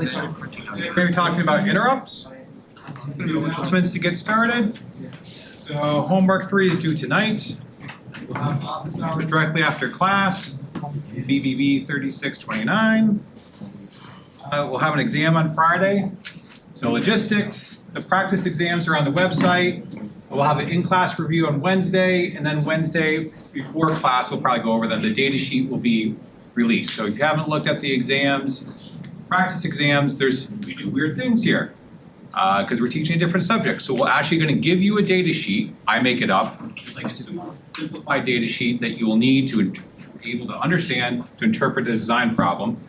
Today we're talking about interrupts, announcements to get started. So homework 3 is due tonight. We'll have office hours directly after class, BBB 3629. We'll have an exam on Friday. So logistics, the practice exams are on the website. We'll have an in-class review on Wednesday, and then Wednesday before class we'll probably go over them. The data sheet will be released. So if you haven't looked at the exams, practice exams, we do weird things here because we're teaching a different subject. So we're actually going to give you a data sheet. I make it up, like a simplified data sheet that you will need to be able to understand to interpret the design problem.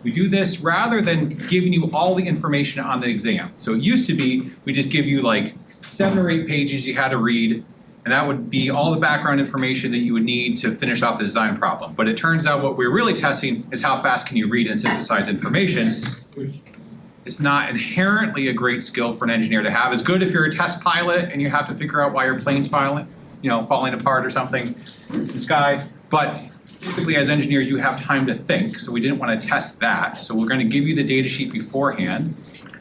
We do this rather than giving you all the information on the exam. So it used to be we just give you like 7 or 8 pages you had to read, and that would be all the background information that you would need to finish off the design problem. But it turns out what we're really testing is how fast can you read and synthesize information, which is not inherently a great skill for an engineer to have. It's good if you're a test pilot and you have to figure out why your plane's falling apart or something in the sky. But typically as engineers you have time to think, so we didn't want to test that. So we're going to give you the data sheet beforehand.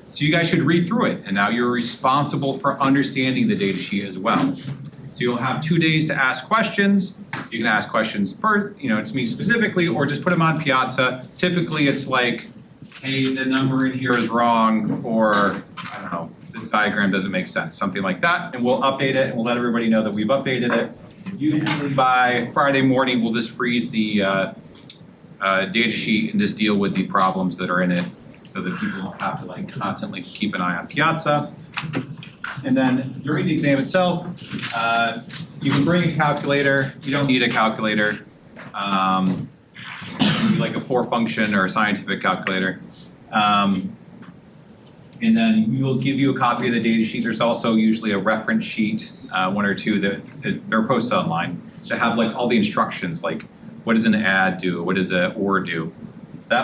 So you guys should read through it, and now you're responsible for understanding the data sheet as well. So you'll have 2 days to ask questions. You can ask questions to me specifically, or just put them on Piazza. Typically it's like, hey, the number in here is wrong, or I don't know, this diagram doesn't make sense, something like that. And we'll update it, and we'll let everybody know that we've updated it. Usually by Friday morning, we'll just freeze the data sheet and just deal with the problems that are in it so that people don't have to like constantly keep an eye on Piazza. And then during the exam itself, you can bring a calculator. You don't need a calculator. Like a 4-function or a scientific calculator. And then we will give you a copy of the data sheet. There's also usually a reference sheet, 1 or 2 that they're posted online that have like all the instructions, like what does an add do, what does an or do.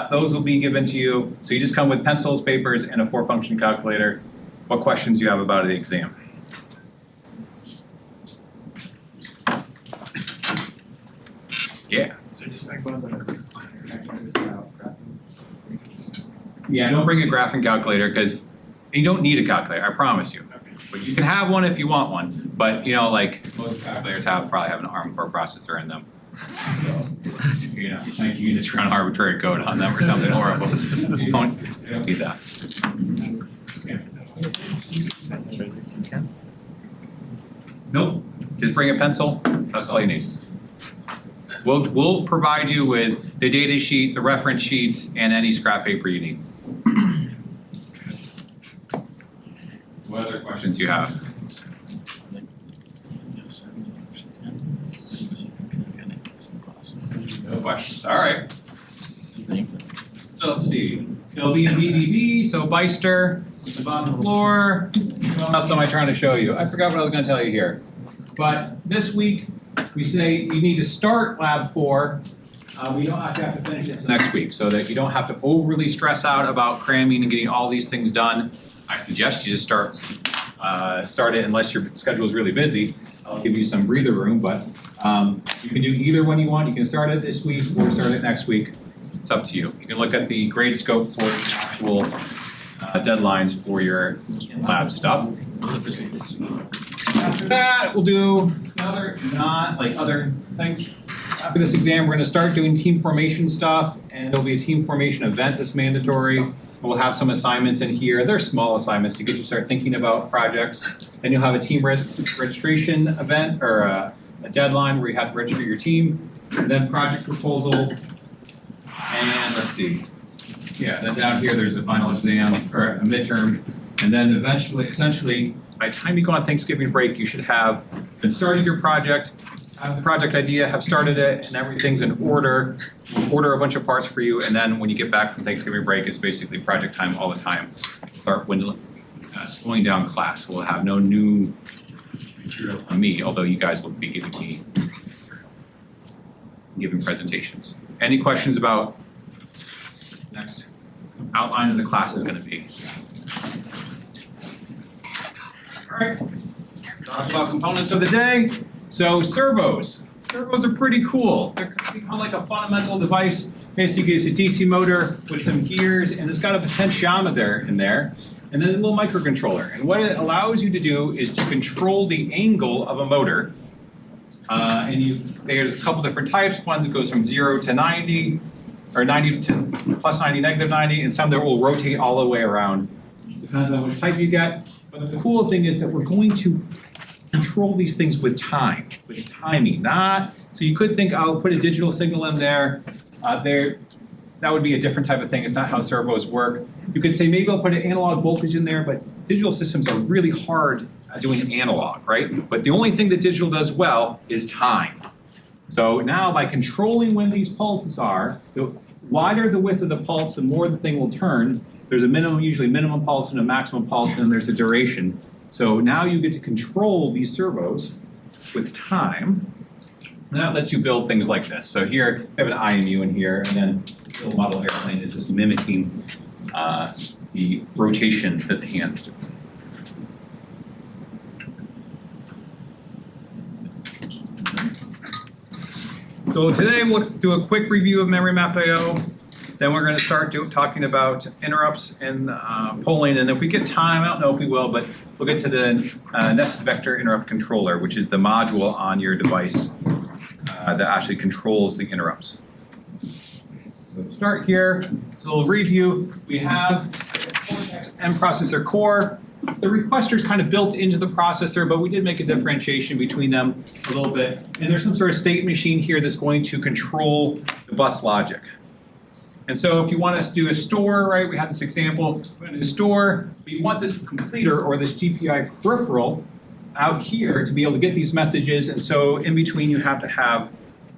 Those will be given to you. So you just come with pencils, papers, and a 4-function calculator. What questions do you have about the exam? Yeah. So just like one of those. Yeah, don't bring a graphing calculator because you don't need a calculator, I promise you. Okay. But you can have one if you want one. But like most calculators probably have an ARM core processor in them. So, you can just run arbitrary code on them or something horrible. You don't need that. Nope, just bring a pencil, that's all you need. We'll provide you with the data sheet, the reference sheets, and any scrap paper you need. What other questions do you have? No questions, all right. So let's see, it'll be in BDB, so Beister, on the floor. What else am I trying to show you? I forgot what I was going to tell you here. But this week, we say you need to start Lab 4. We don't have to finish it next week, so that you don't have to overly stress out about cramming and getting all these things done. I suggest you just start it unless your schedule is really busy. I'll give you some breather room, but you can do either one you want. You can start it this week or start it next week. It's up to you. You can look at the grade scope for the actual deadlines for your lab stuff. After that, we'll do other things. After this exam, we're going to start doing team formation stuff, and there'll be a team formation event that's mandatory. We'll have some assignments in here. They're small assignments to get you to start thinking about projects. Then you'll have a team registration event or a deadline where you have to register your team. And then project proposals. And let's see. Yeah, then down here there's the final exam or a midterm. And then essentially, by the time you go on Thanksgiving break, you should have been started your project, have the project idea, have started it, and everything's in order. We'll order a bunch of parts for you, and then when you get back from Thanksgiving break, it's basically project time all the time. Start slowing down class. We'll have no new material from me, although you guys will be giving presentations. Any questions about next outline of the class is going to be? All right, talk about components of the day. So servos. Servos are pretty cool. They're kind of like a fundamental device Basically, it's a DC motor with some gears, and it's got a potentiometer in there, and then a little microcontroller. And what it allows you to do is to control the angle of a motor. There's a couple different types. Ones that goes from 0 to 90, or 90 to plus 90, negative 90, and some that will rotate all the way around. Depends on which type you get. But the cool thing is that we're going to control these things with time, with timing. So you could think, I'll put a digital signal in there. That would be a different type of thing. It's not how servos work. You could say maybe I'll put an analog voltage in there, but digital systems are really hard at doing analog, right? But the only thing that digital does well is time. So now by controlling when these pulses are, the wider the width of the pulse, the more the thing will turn. There's a minimum, usually minimum pulse and a maximum pulse, and then there's a duration. So now you get to control these servos with time. And that lets you build things like this. So here, we have an IMU in here, and then the little model airplane is just mimicking the rotation that the hands do. So today we'll do a quick review of memory-mapped.io. Then we're going to start talking about interrupts and polling. And if we get time, I don't know if we will, but we'll get to the nested vector interrupt controller, which is the module on your device that actually controls the interrupts. So to start here, a little review. We have Cortex M processor core. The requester is kind of built into the processor, but we did make a differentiation between them a little bit. And there's some sort of state machine here that's going to control the bus logic. And so if you want us to do a store, right, we have this example, we're going to store, we want this completer or this GPI peripheral out here to be able to get these messages, and so in between you have to have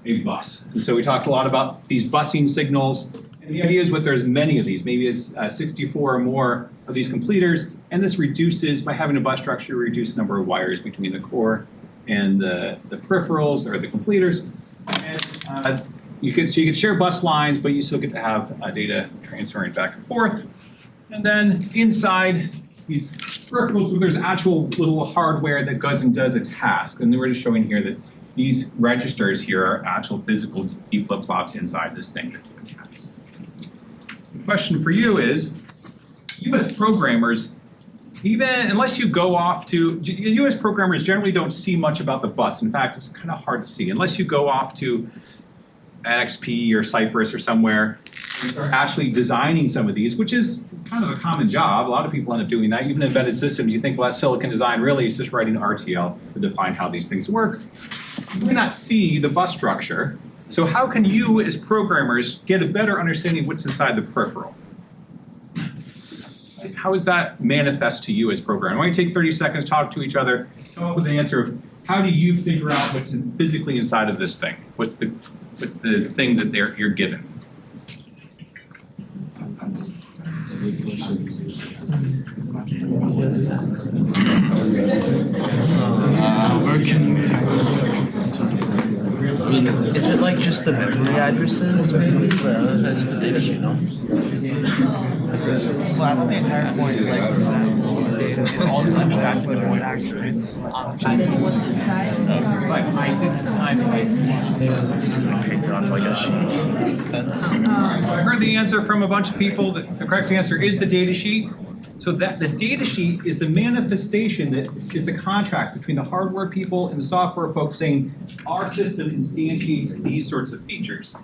a bus. And so we talked a lot about these busing signals, and the idea is that there's many of these, maybe it's 64 or more of these completers, and this reduces, by having a bus structure, reduce the number of wires between the core and the peripherals or the completers. And you can share bus lines, but you still get to have data transferring back and forth. And then inside these peripherals, where there's actual little hardware that goes and does a task. And we're just showing here that these registers here are actual physical D flip-flops inside this thing that do a task. So the question for you is, you as programmers, even unless you go off to, you as programmers generally don't see much about the bus. In fact, it's kind of hard to see. Unless you go off to NXP or Cypress or somewhere and start actually designing some of these, which is kind of a common job. A lot of people end up doing that. Even in embedded systems, you think, well, that's silicon design. Really, it's just writing RTL to define how these things work. You may not see the bus structure. So how can you, as programmers, get a better understanding of what's inside the peripheral? How does that manifest to you as programmers? Why don't you take 30 seconds, talk to each other, come up with the answer of how do you figure out what's physically inside of this thing? What's the thing that you're given? I mean, is it like just the memory addresses, maybe? Well, that's just the data sheet, no? Well, I thought the entire point is like data. It's all just abstracted into one actually. What's inside? But I didn't time Paste it onto like a sheet. So I heard the answer from a bunch of people. The correct answer is the data sheet. So that the data sheet is the manifestation that is the contract between the hardware people and the software folks saying our system instantiates these sorts of features.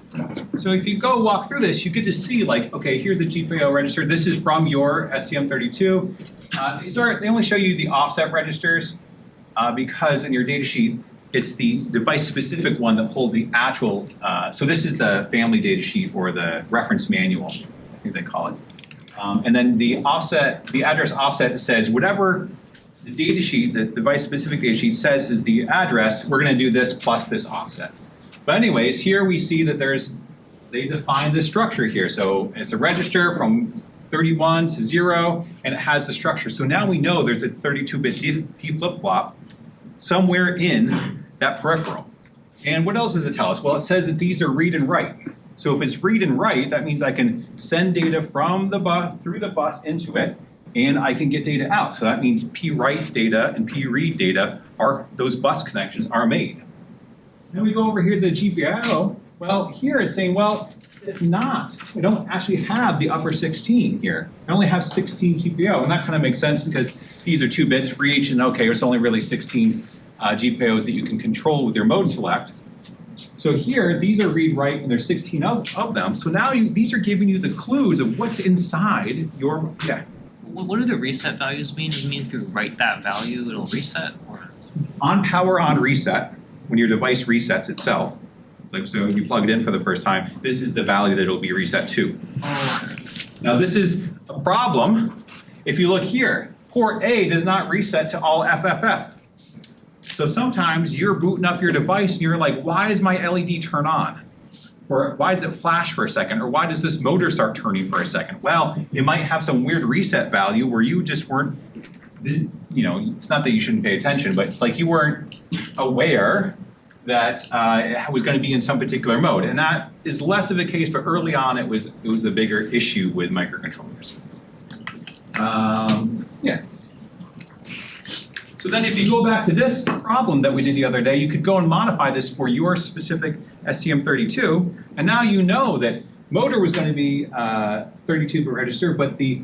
So if you go walk through this, you get to see like, okay, here's the GPIO register. This is from your STM32. They only show you the offset registers because in your data sheet, it's the device-specific one that holds the actual. So this is the family data sheet or the reference manual, I think they call it. And then the offset, the address offset says whatever the data sheet, the device-specific data sheet says is the address, we're going to do this plus this offset. But anyways, here we see that they define the structure here. So it's a register from 31 to 0, and it has the structure. So now we know there's a 32-bit D flip-flop somewhere in that peripheral. And what else does it tell us? Well, it says that these are read and write. So if it's read and write, that means I can send data from the bus through the bus into it, and I can get data out. So that means P write data and P read data those bus connections are made. Then we go over here to the GPIO. Well, here it's saying, well, It's not. I don't actually have the upper 16 here. I only have 16 GPIO, and that kind of makes sense because these are 2 bits for each, and okay, it's only really 16 GPIOs that you can control with your mode select. So here, these are read-write, and there's 16 of them. So now these are giving you the clues of what's inside your, yeah. What do the reset values mean? Does it mean if you write that value, it'll reset, or? On power on reset, when your device resets itself, like so you plug it in for the first time, this is the value that it'll be reset to. Now this is a problem. If you look here, port A does not reset to all FFF. So sometimes you're booting up your device and you're like, why does my LED turn on? Or why does it flash for a second? Or why does this motor start turning for a second? Well, it might have some weird reset value where you just weren't, you know, it's not that you shouldn't pay attention, but it's like you weren't aware that it was going to be in some particular mode. And that is less of a case, but early on it was a bigger issue with microcontrollers. Yeah. So then if you go back to this problem that we did the other day, you could go and modify this for your specific STM32, and now you know that motor was going to be 32-bit register, but the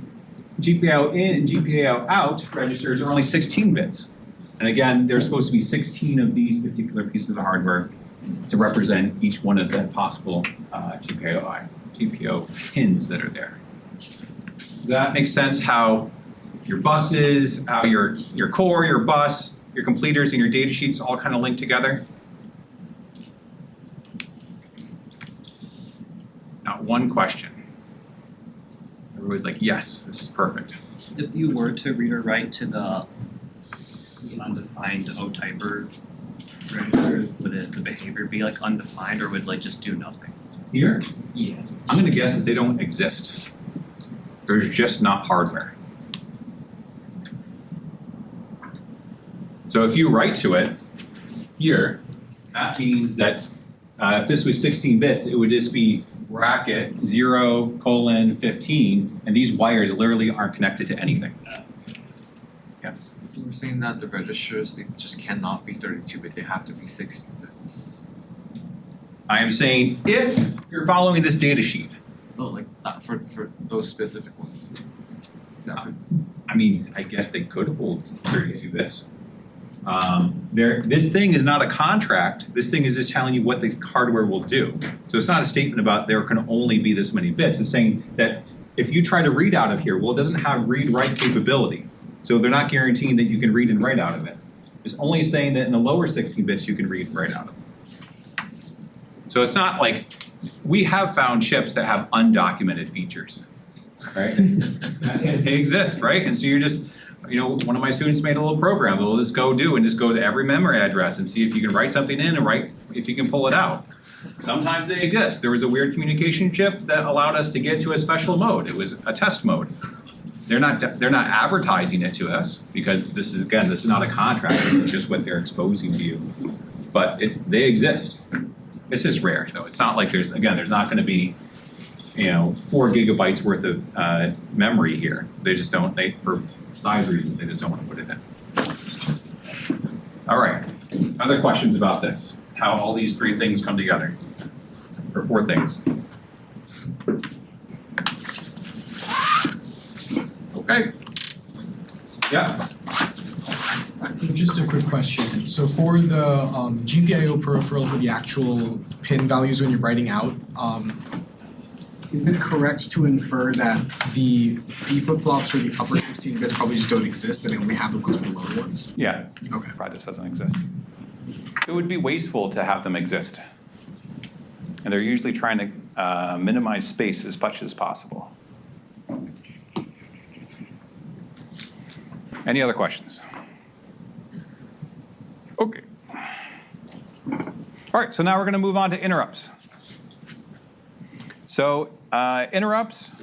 GPIO in and GPIO out registers are only 16 bits. And again, there's supposed to be 16 of these particular pieces of hardware to represent each one of the possible GPIO pins that are there. Does that make sense how your buses, how your core, your bus, your completers, and your data sheets all kind of link together? Not one question. Everybody's like, yes, this is perfect. If you were to read or write to the undefined O-type registers, would the behavior be like undefined, or would it like just do nothing? Here? Yeah. I'm going to guess that they don't exist. There's just not hardware. So if you write to it here, that means that if this was 16 bits, it would just be bracket 0:15, and these wires literally aren't connected to anything. Yeah. So we're saying that the registers, they just cannot be 32-bit, they have to be 16 bits. I am saying if you're following this data sheet. No, like that for those specific ones. Yeah. I mean, I guess they could hold 32 bits. This thing is not a contract. This thing is just telling you what the hardware will do. So it's not a statement about there can only be this many bits. It's saying that if you try to read out of here, well, it doesn't have read-write capability. So they're not guaranteeing that you can read and write out of it. It's only saying that in the lower 16 bits you can read and write out of. So it's not like, we have found chips that have undocumented features, right? They exist, right? And so you're just, you know, one of my students made a little program that will just go to every memory address and see if you can write something in and write if you can pull it out. Sometimes they exist. There was a weird communication chip that allowed us to get to a special mode. It was a test mode. They're not advertising it to us because this is not a contract. This is just what they're exposing to you. But they exist. It's just rare though. It's not like there's not going to be, you know, 4 gigabytes worth of memory here. They just don't. For size reasons, they just don't want to put it in. All right. Other questions about this? How all these 3 things come together, or 4 things? Okay. Yeah. So just a quick question. So for the GPIO peripheral for the actual pin values when you're writing out, is it correct to infer that the D flip-flops for the upper 16 bits probably just don't exist and they only have them for the lower ones? Yeah. Okay. Probably just doesn't exist. It would be wasteful to have them exist. And they're usually trying to minimize space as much as possible. Any other questions? Okay. All right, so now we're going to move on to interrupts. So interrupts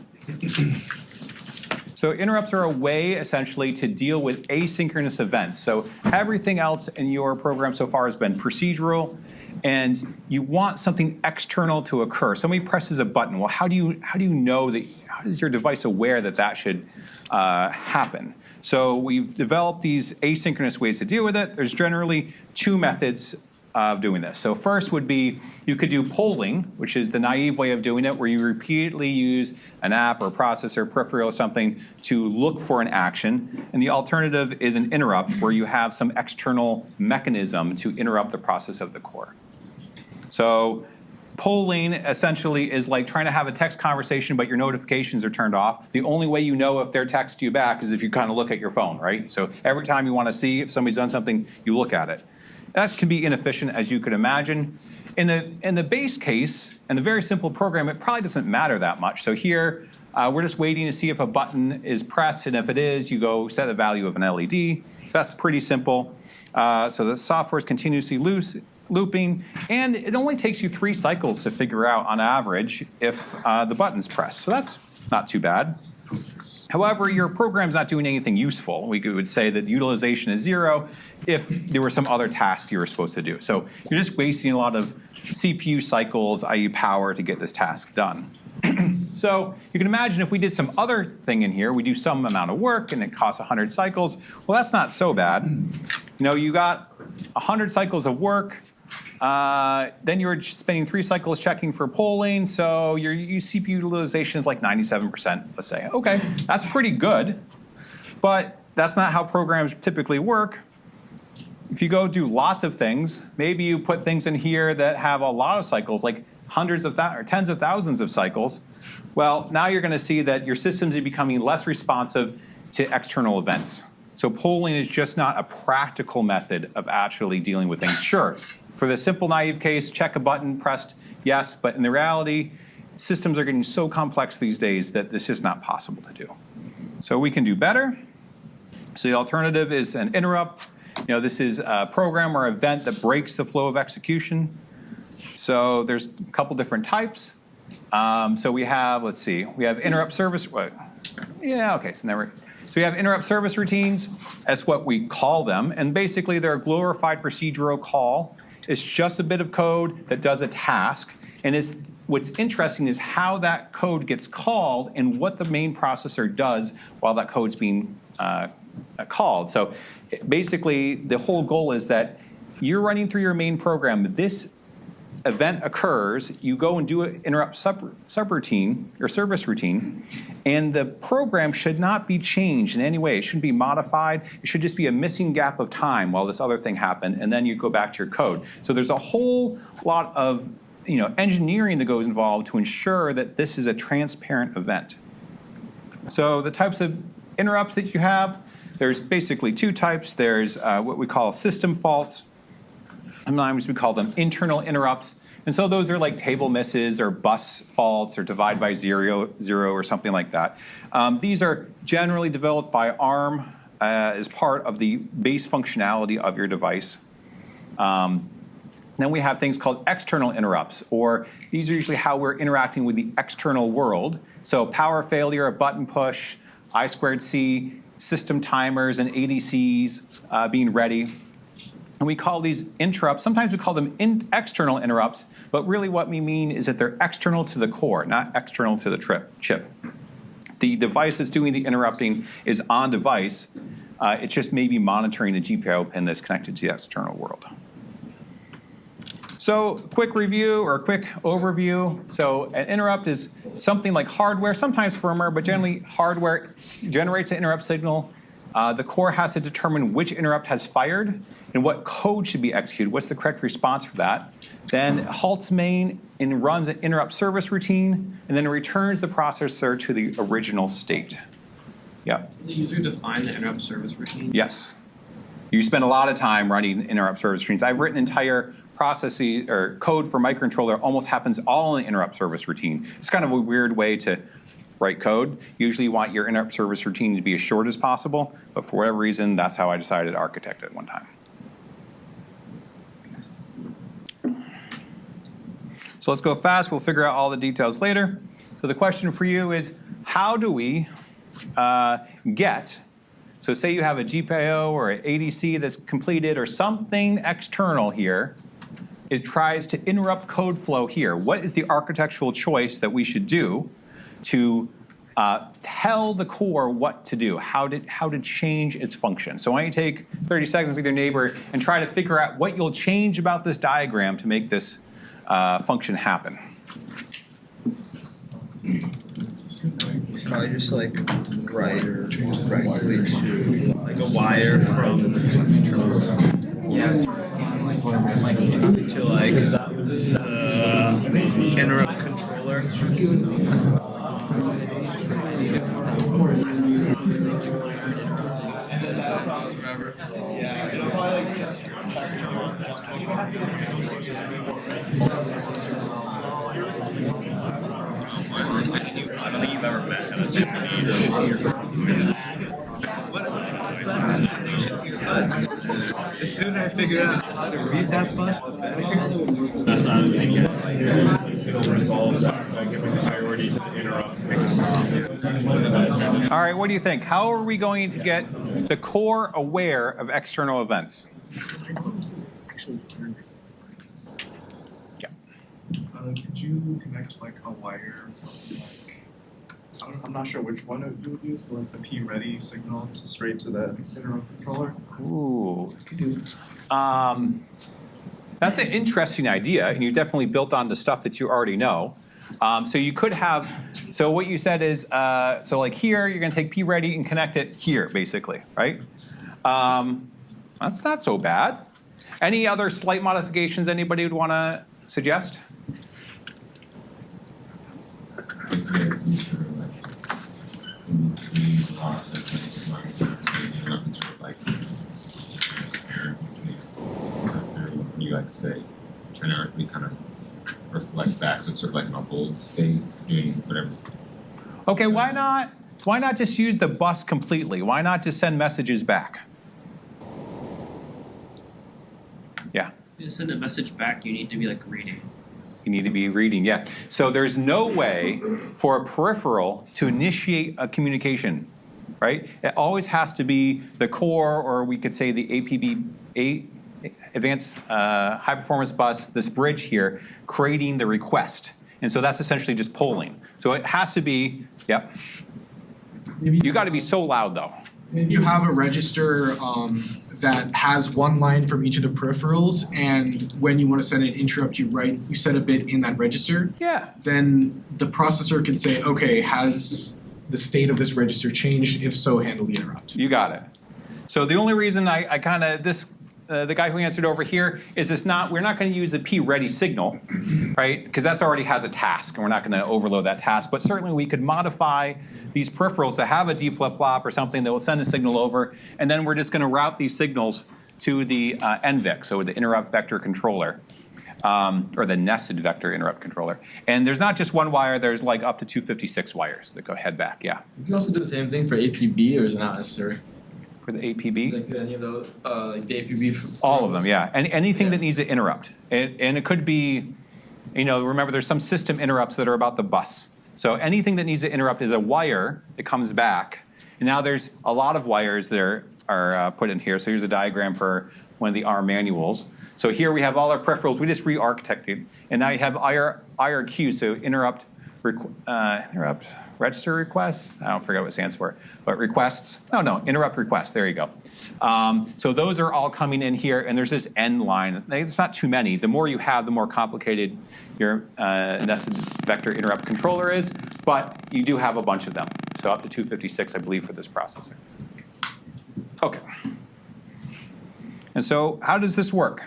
are a way essentially to deal with asynchronous events. So everything else in your program so far has been procedural, and you want something external to occur. Somebody presses a button. Well, how do you know that? How is your device aware that that should happen? So we've developed these asynchronous ways to deal with it. There's generally 2 methods of doing this. So first would be you could do polling, which is the naive way of doing it, where you repeatedly use an app or processor, peripheral or something to look for an action. And the alternative is an interrupt, where you have some external mechanism to interrupt the process of the core. So polling essentially is like trying to have a text conversation, but your notifications are turned off. The only way you know if they're texting you back is if you kind of look at your phone, right? So every time you want to see if somebody's done something, you look at it. That can be inefficient, as you could imagine. In the base case, in a very simple program, it probably doesn't matter that much. So here, we're just waiting to see if a button is pressed, and if it is, you go set the value of an LED. So that's pretty simple. So the software is continuously looping, and it only takes you 3 cycles to figure out, on average, if the button's pressed. So that's not too bad. However, your program's not doing anything useful. We would say that utilization is 0 if there were some other task you were supposed to do. So you're just wasting a lot of CPU cycles, i.e. power, to get this task done. So you can imagine if we did some other thing in here, we do some amount of work and it costs 100 cycles. Well, that's not so bad. You know, you got 100 cycles of work. Then you're spending 3 cycles checking for polling, so your CPU utilization is like 97%, let's say. Okay, that's pretty good, but that's not how programs typically work. If you go do lots of things, maybe you put things in here that have a lot of cycles, like hundreds of or tens of thousands of cycles. Well, now you're going to see that your systems are becoming less responsive to external events. So polling is just not a practical method of actually dealing with things. Sure, for the simple naive case, check a button pressed, yes, but in the reality, systems are getting so complex these days that it's just not possible to do. So we can do better. So the alternative is an interrupt. You know, this is a program or event that breaks the flow of execution. So there's a couple different types. So we have, let's see, we have interrupt service. Yeah, okay, so we have interrupt service routines. That's what we call them. And basically, they're a glorified procedural call. It's just a bit of code that does a task. And what's interesting is how that code gets called and what the main processor does while that code's being called. So basically, the whole goal is that you're running through your main program. This event occurs, you go and do an interrupt subroutine or service routine, and the program should not be changed in any way. It shouldn't be modified. It should just be a missing gap of time while this other thing happened, and then you go back to your code. So there's a whole lot of engineering that goes involved to ensure that this is a transparent event. So the types of interrupts that you have, there's basically 2 types. There's what we call system faults. Sometimes we call them internal interrupts. And so those are like table misses or bus faults or divide by zero or something like that. These are generally developed by ARM as part of the base functionality of your device. Then we have things called external interrupts, or these are usually how we're interacting with the external world. So power failure, a button push, I2C, system timers and ADCs being ready. And we call these interrupts, sometimes we call them external interrupts, but really what we mean is that they're external to the core, not external to the chip. The device that's doing the interrupting is on device. It's just maybe monitoring the GPIO pin that's connected to the external world. So quick review or quick overview. So an interrupt is something like hardware, sometimes firmware, but generally hardware generates an interrupt signal. The core has to determine which interrupt has fired and what code should be executed. What's the correct response for that? Then halts main and runs an interrupt service routine, and then returns the processor to the original state. Yeah. Is it user defined the interrupt service routine? Yes. You spend a lot of time running interrupt service routines. I've written entire processes or code for microcontroller almost happens all in the interrupt service routine. It's kind of a weird way to write code. Usually you want your interrupt service routine to be as short as possible, but for whatever reason, that's how I decided to architect it at one time. So let's go fast. We'll figure out all the details later. So the question for you is, how do we get, so say you have a GPIO or an ADC that's completed or something external here, it tries to interrupt code flow here. What is the architectural choice that we should do to tell the core what to do, how to change its function. So why don't you take 30 seconds with your neighbor and try to figure out what you'll change about this diagram to make this function happen. It's probably just like right like a wire from to like the interrupt controller. I don't think you've ever met The sooner I figure out how to read that bus, the better. That's not It'll resolve by giving priority to the interrupt. All right, what do you think? How are we going to get the core aware of external events? Yeah. Could you connect like a wire from like, I'm not sure which one you would use, but like the P-ready signal to straight to the interrupt controller? Ooh. That's an interesting idea, and you definitely built on the stuff that you already know. So you could have, so what you said is, so like here, you're gonna take P-ready and connect it here, basically, right? That's not so bad. Any other slight modifications anybody would wanna suggest? You like say, turn out to kind of reflect back, so it's sort of like in a hold state, doing whatever. Okay, why not just use the bus completely? Why not just send messages back? Yeah. to send a message back, you need to be like reading. You need to be reading, yes. So there's no way for a peripheral to initiate a communication, right? It always has to be the core, or we could say the APB, Advanced High Performance Bus, this bridge here, creating the request. And so that's essentially just polling. So it has to be, yep. You got to be so loud though. Maybe you have a register that has one line from each of the peripherals, and when you want to send an interrupt, you set a bit in that register. Yeah. Then the processor can say, okay, has the state of this register changed? If so, handle the interrupt. You got it. So the only reason I kind of, the guy who answered over here is we're not going to use the P-ready signal, right? Because that already has a task, and we're not going to overload that task. But certainly we could modify these peripherals to have a D flip-flop or something that will send a signal over, and then we're just going to route these signals to the NVIC, so the interrupt vector controller, or the nested vector interrupt controller. And there's not just one wire, there's like up to 256 wires that go head back, yeah. You can also do the same thing for APB, or is it not necessary? For the APB? Like any of those, like the APB. All of them, yeah. And anything that needs to interrupt. And it could be, remember there's some system interrupts that are about the bus. So anything that needs to interrupt is a wire that comes back. And now there's a lot of wires that are put in here. So here's a diagram for one of the ARM manuals. So here we have all our peripherals. We just re-architected. And now you have IRQ, so interrupt register requests. I don't forget what it stands for, but requests. Oh no, interrupt requests. There you go. So those are all coming in here, and there's this end line. It's not too many. The more you have, the more complicated your nested vector interrupt controller is, but you do have a bunch of them. So up to 256, I believe, for this processor. Okay. And so how does this work?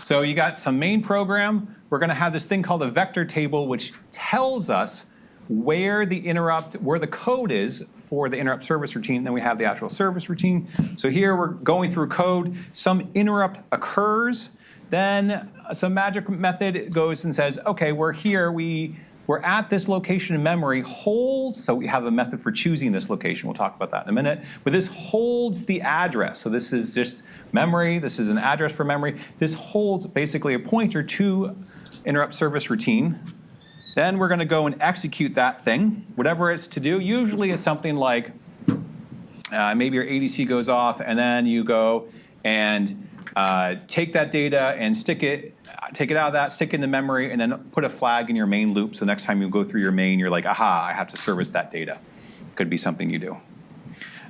So you got some main program. We're going to have this thing called a vector table, which tells us where the code is for the interrupt service routine. Then we have the actual service routine. So here we're going through code. Some interrupt occurs. Then some magic method goes and says, okay, we're here. We're at this location in memory, holds, so we have a method for choosing this location. We'll talk about that in a minute. But this holds the address. So this is just memory. This is an address for memory. This holds basically a pointer to interrupt service routine. Then we're going to go and execute that thing, whatever it's to do. Usually it's something like maybe your ADC goes off, and then you go and take that data and stick it take it out of that, stick it in the memory, and then put a flag in your main loop. So next time you go through your main, you're like, aha, I have to service that data. Could be something you do.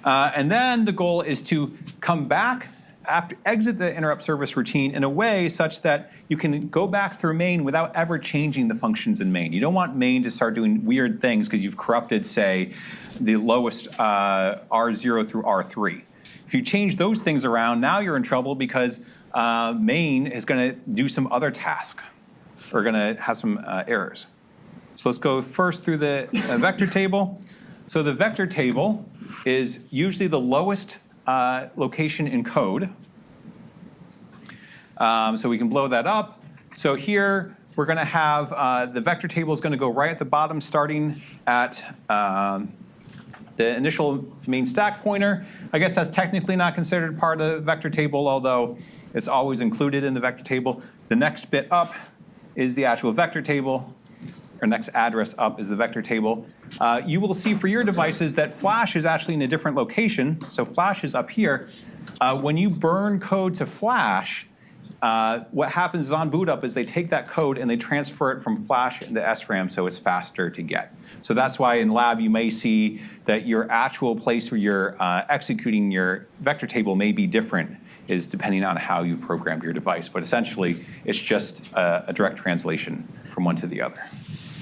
And then the goal is to come back exit the interrupt service routine in a way such that you can go back through main without ever changing the functions in main. You don't want main to start doing weird things because you've corrupted, say, the lowest R0 through R3. If you change those things around, now you're in trouble because main is going to do some other task or going to have some errors. So let's go first through the vector table. So the vector table is usually the lowest location in code. So we can blow that up. So here we're going to have the vector table is going to go right at the bottom, starting at the initial main stack pointer. I guess that's technically not considered part of the vector table, although it's always included in the vector table. The next bit up is the actual vector table, or next address up is the vector table. You will see for your devices that Flash is actually in a different location. So Flash is up here. When you burn code to Flash, what happens is on boot up is they take that code and they transfer it from Flash into SRAM so it's faster to get. So that's why in lab you may see that your actual place where you're executing your vector table may be different, is depending on how you've programmed your device. But essentially, it's just a direct translation from one to the other.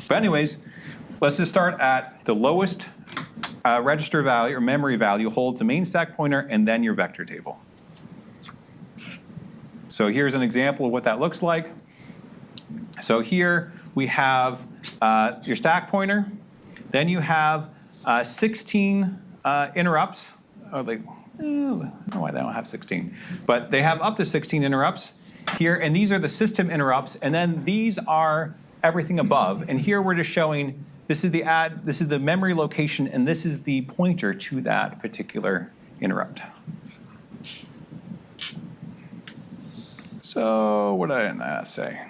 But anyways, let's just start at the lowest register value or memory value holds the main stack pointer and then your vector table. So here's an example of what that looks like. So here we have your stack pointer. Then you have 16 interrupts. Oh, I don't know why they don't have 16. But they have up to 16 interrupts here. And these are the system interrupts. And then these are everything above. And here we're just showing this is the memory location, and this is the pointer to that particular interrupt. So what did I say?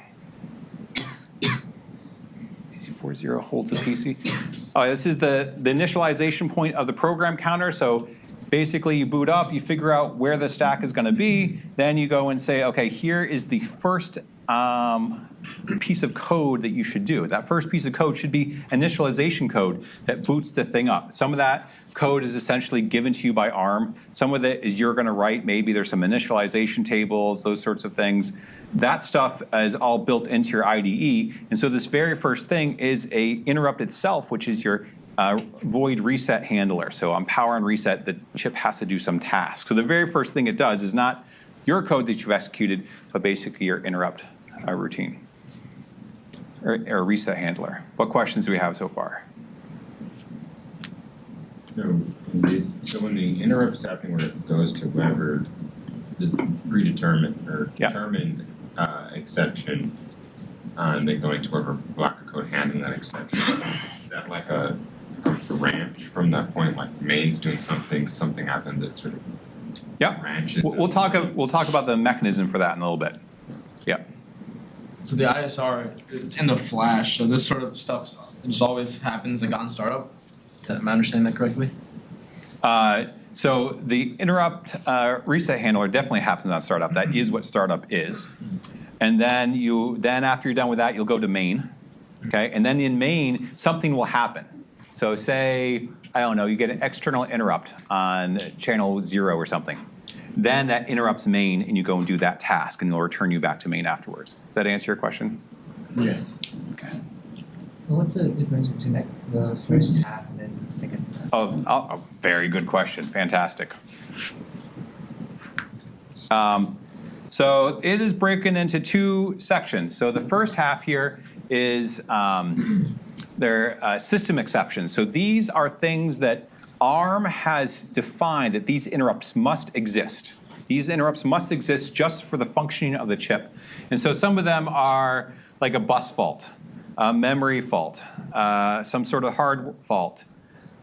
PC40 holds a PC. Oh, this is the initialization point of the program counter. So basically you boot up, you figure out where the stack is going to be, then you go and say, okay, here is the first piece of code that you should do. That first piece of code should be initialization code that boots the thing up. Some of that code is essentially given to you by ARM. Some of it is you're going to write. Maybe there's some initialization tables, those sorts of things. That stuff is all built into your IDE. And so this very first thing is a interrupt itself, which is your void reset handler. So on power and reset, the chip has to do some task. So the very first thing it does is not your code that you've executed, but basically your interrupt routine or reset handler. What questions do we have so far? So when the interrupt is happening where it goes to whatever is predetermined or determined exception, and then going to whatever block of code handling that exception, is that like a branch from that point, like main's doing something happened that sort of branches? We'll talk about the mechanism for that in a little bit. Yeah. So the ISR, it's in the Flash, so this sort of stuff just always happens like on startup. Am I understanding that correctly? So the interrupt reset handler definitely happens on startup. That is what startup is. And then after you're done with that, you'll go to main. Okay, and then in main, something will happen. So say, I don't know, you get an external interrupt on channel 0 or something. Then that interrupts main, and you go and do that task, and it'll return you back to main afterwards. Does that answer your question? Yeah. Okay. What's the difference between like the first half and then the second half? Oh, very good question. Fantastic. So it is broken into two sections. So the first half here is their system exceptions. So these are things that ARM has defined that these interrupts must exist. These interrupts must exist just for the functioning of the chip. And so some of them are like a bus fault, a memory fault, some sort of hard fault,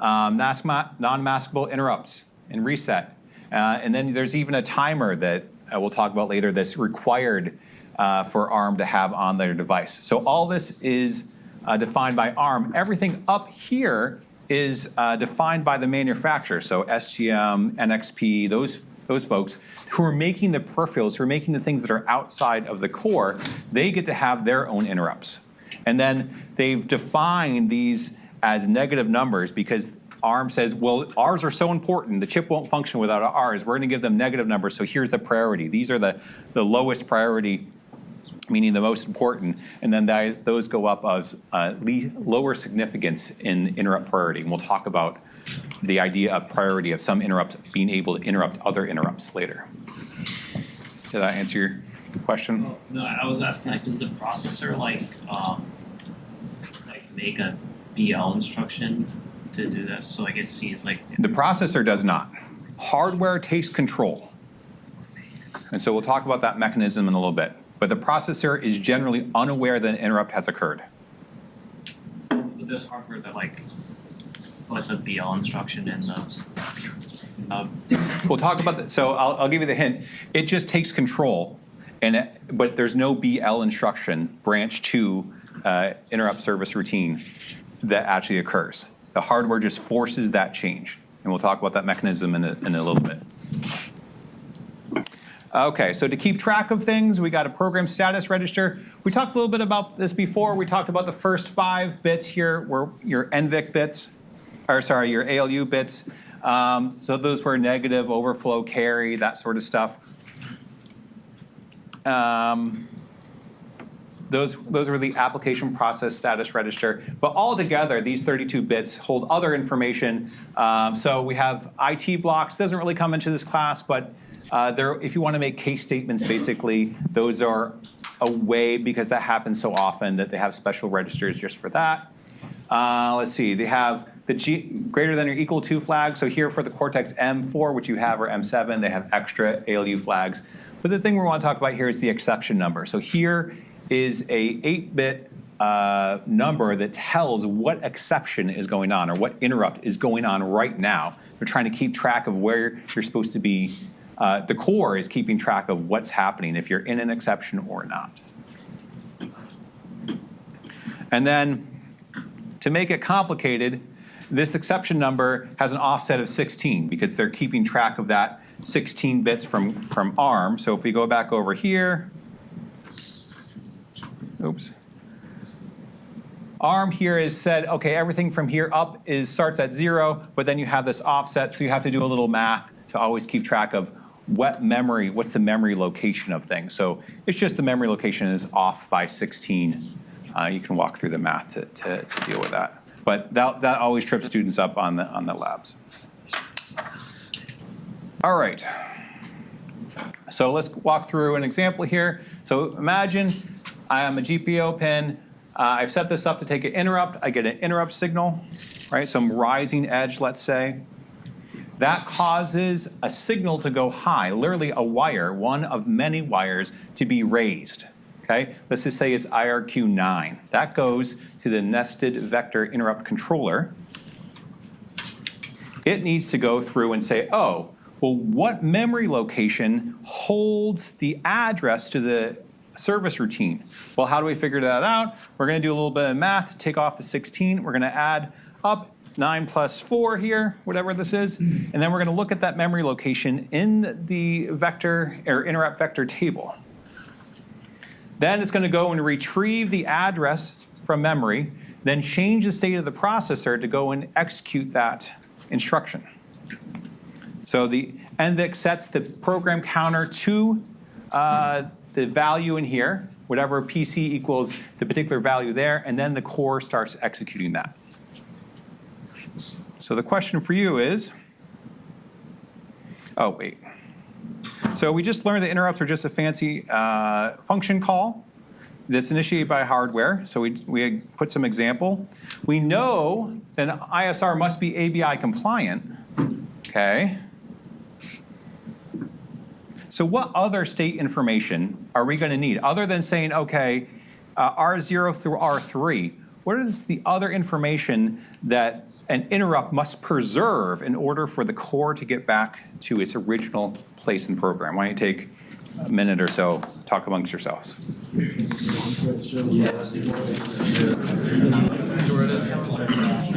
non-maskable interrupts and reset. And then there's even a timer that we'll talk about later that's required for ARM to have on their device. So all this is defined by ARM. Everything up here is defined by the manufacturer. So SGM, NXP, those those folks who are making the peripherals, who are making the things that are outside of the core, they get to have their own interrupts. And then they've defined these as negative numbers because ARM says, well, ours are so important, the chip won't function without ours. We're going to give them negative numbers, so here's the priority. These are the lowest priority, meaning the most important, and then those go up as lower significance in interrupt priority. And we'll talk about the idea of priority of some interrupts being able to interrupt other interrupts later. Did that answer your question? Oh, no, I was asking, like, does the processor make a BL instruction to do this? So I guess C is like the processor does not. Hardware takes control, and so we'll talk about that mechanism in a little bit. But the processor is generally unaware that an interrupt has occurred. So there's hardware that puts a BL instruction in the. We'll talk about that. So I'll give you the hint. It just takes control, but there's no BL instruction branch to interrupt service routine that actually occurs. The hardware just forces that change, and we'll talk about that mechanism in a little bit. Okay, so to keep track of things, we got a program status register. We talked a little bit about this before. We talked about the first 5 bits here were your NVIC bits, or sorry, your ALU bits. So those were negative, overflow, carry, that sort of stuff. Those were the application process status register. But altogether, these 32 bits hold other information. So we have IT blocks. Doesn't really come into this class, but if you want to make case statements, basically, those are a way, because that happens so often, that they have special registers just for that. Let's see, they have the greater than or equal to flag. So here for the Cortex M4, which you have, or M7, they have extra ALU flags. But the thing we want to talk about here is the exception number. So here is a 8-bit number that tells what exception is going on, or what interrupt is going on right now. They're trying to keep track of where you're supposed to be. The core is keeping track of what's happening, if you're in an exception or not. And then, to make it complicated, this exception number has an offset of 16 because they're keeping track of that 16 bits from ARM. So if we go back over here, oops. ARM here is said, okay, everything from here up starts at 0, but then you have this offset, so you have to do a little math to always keep track of what's the memory location of things. So it's just the memory location is off by 16. You can walk through the math to deal with that. But that always trips students up on the labs. All right. So let's walk through an example here. So imagine I am a GPIO pin. I've set this up to take an interrupt. I get an interrupt signal, right? Some rising edge, let's say. That causes a signal to go high, literally a wire, one of many wires, to be raised. Okay? Let's just say it's IRQ9. That goes to the nested vector interrupt controller. It needs to go through and say, oh, well, what memory location holds the address to the service routine? Well, how do we figure that out? We're going to do a little bit of math to take off the 16. We're going to add up 9 plus 4 here, whatever this is, and then we're going to look at that memory location in the vector or interrupt vector table. Then it's going to go and retrieve the address from memory, then change the state of the processor to go and execute that instruction. So the NVIC sets the program counter to the value in here, whatever PC equals the particular value there, and then the core starts executing that. So the question for you is, oh, wait. So we just learned that interrupts are just a fancy function call that's initiated by hardware. So we put some example. We know an ISR must be ABI compliant. Okay. So what other state information are we going to need other than saying, okay, R0 through R3? What is the other information that an interrupt must preserve in order for the core to get back to its original place in the program? Why don't you take a minute or so, talk amongst yourselves. You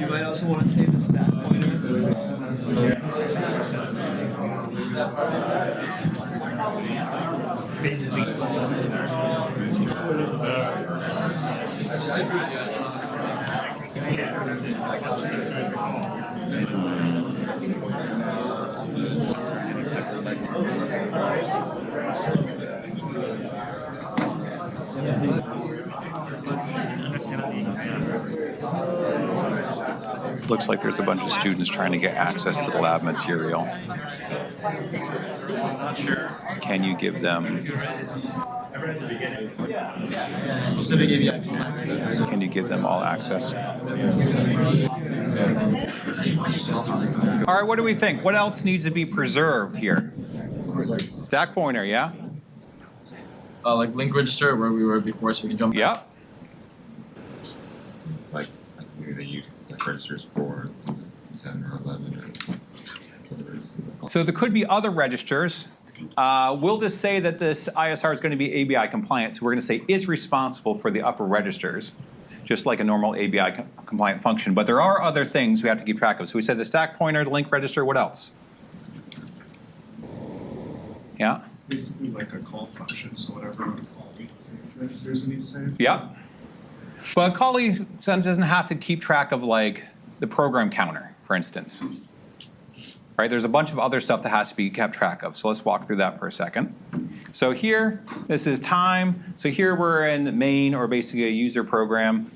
might also want to save the stat pointer. Looks like there's a bunch of students trying to get access to the lab material. Can you give them? Can you give them all access? All right, what do we think? What else needs to be preserved here? Stack pointer, yeah? Like link register where we were before, so we can jump. Yep. Like maybe they use like registers for 7 or 11 or. So there could be other registers. We'll just say that this ISR is going to be ABI compliant. So we're going to say is responsible for the upper registers, just like a normal ABI compliant function. But there are other things we have to keep track of. So we said the stack pointer, the link register, what else? Yeah? Basically like a call function, so whatever registers we need to save. Yeah. But callee doesn't have to keep track of like the program counter, for instance. Right, there's a bunch of other stuff that has to be kept track of. So let's walk through that for a second. So here, this is time. So here we're in the main, or basically a user program.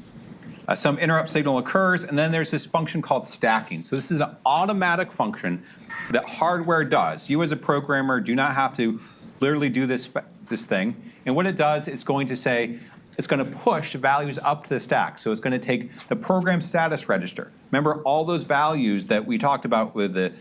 Some interrupt signal occurs, and then there's this function called stacking. So this is an automatic function that hardware does. You as a programmer do not have to literally do this thing. And what it does, it's going to say, it's going to push values up to the stack. So it's going to take the program status register. Remember all those values that we talked about with the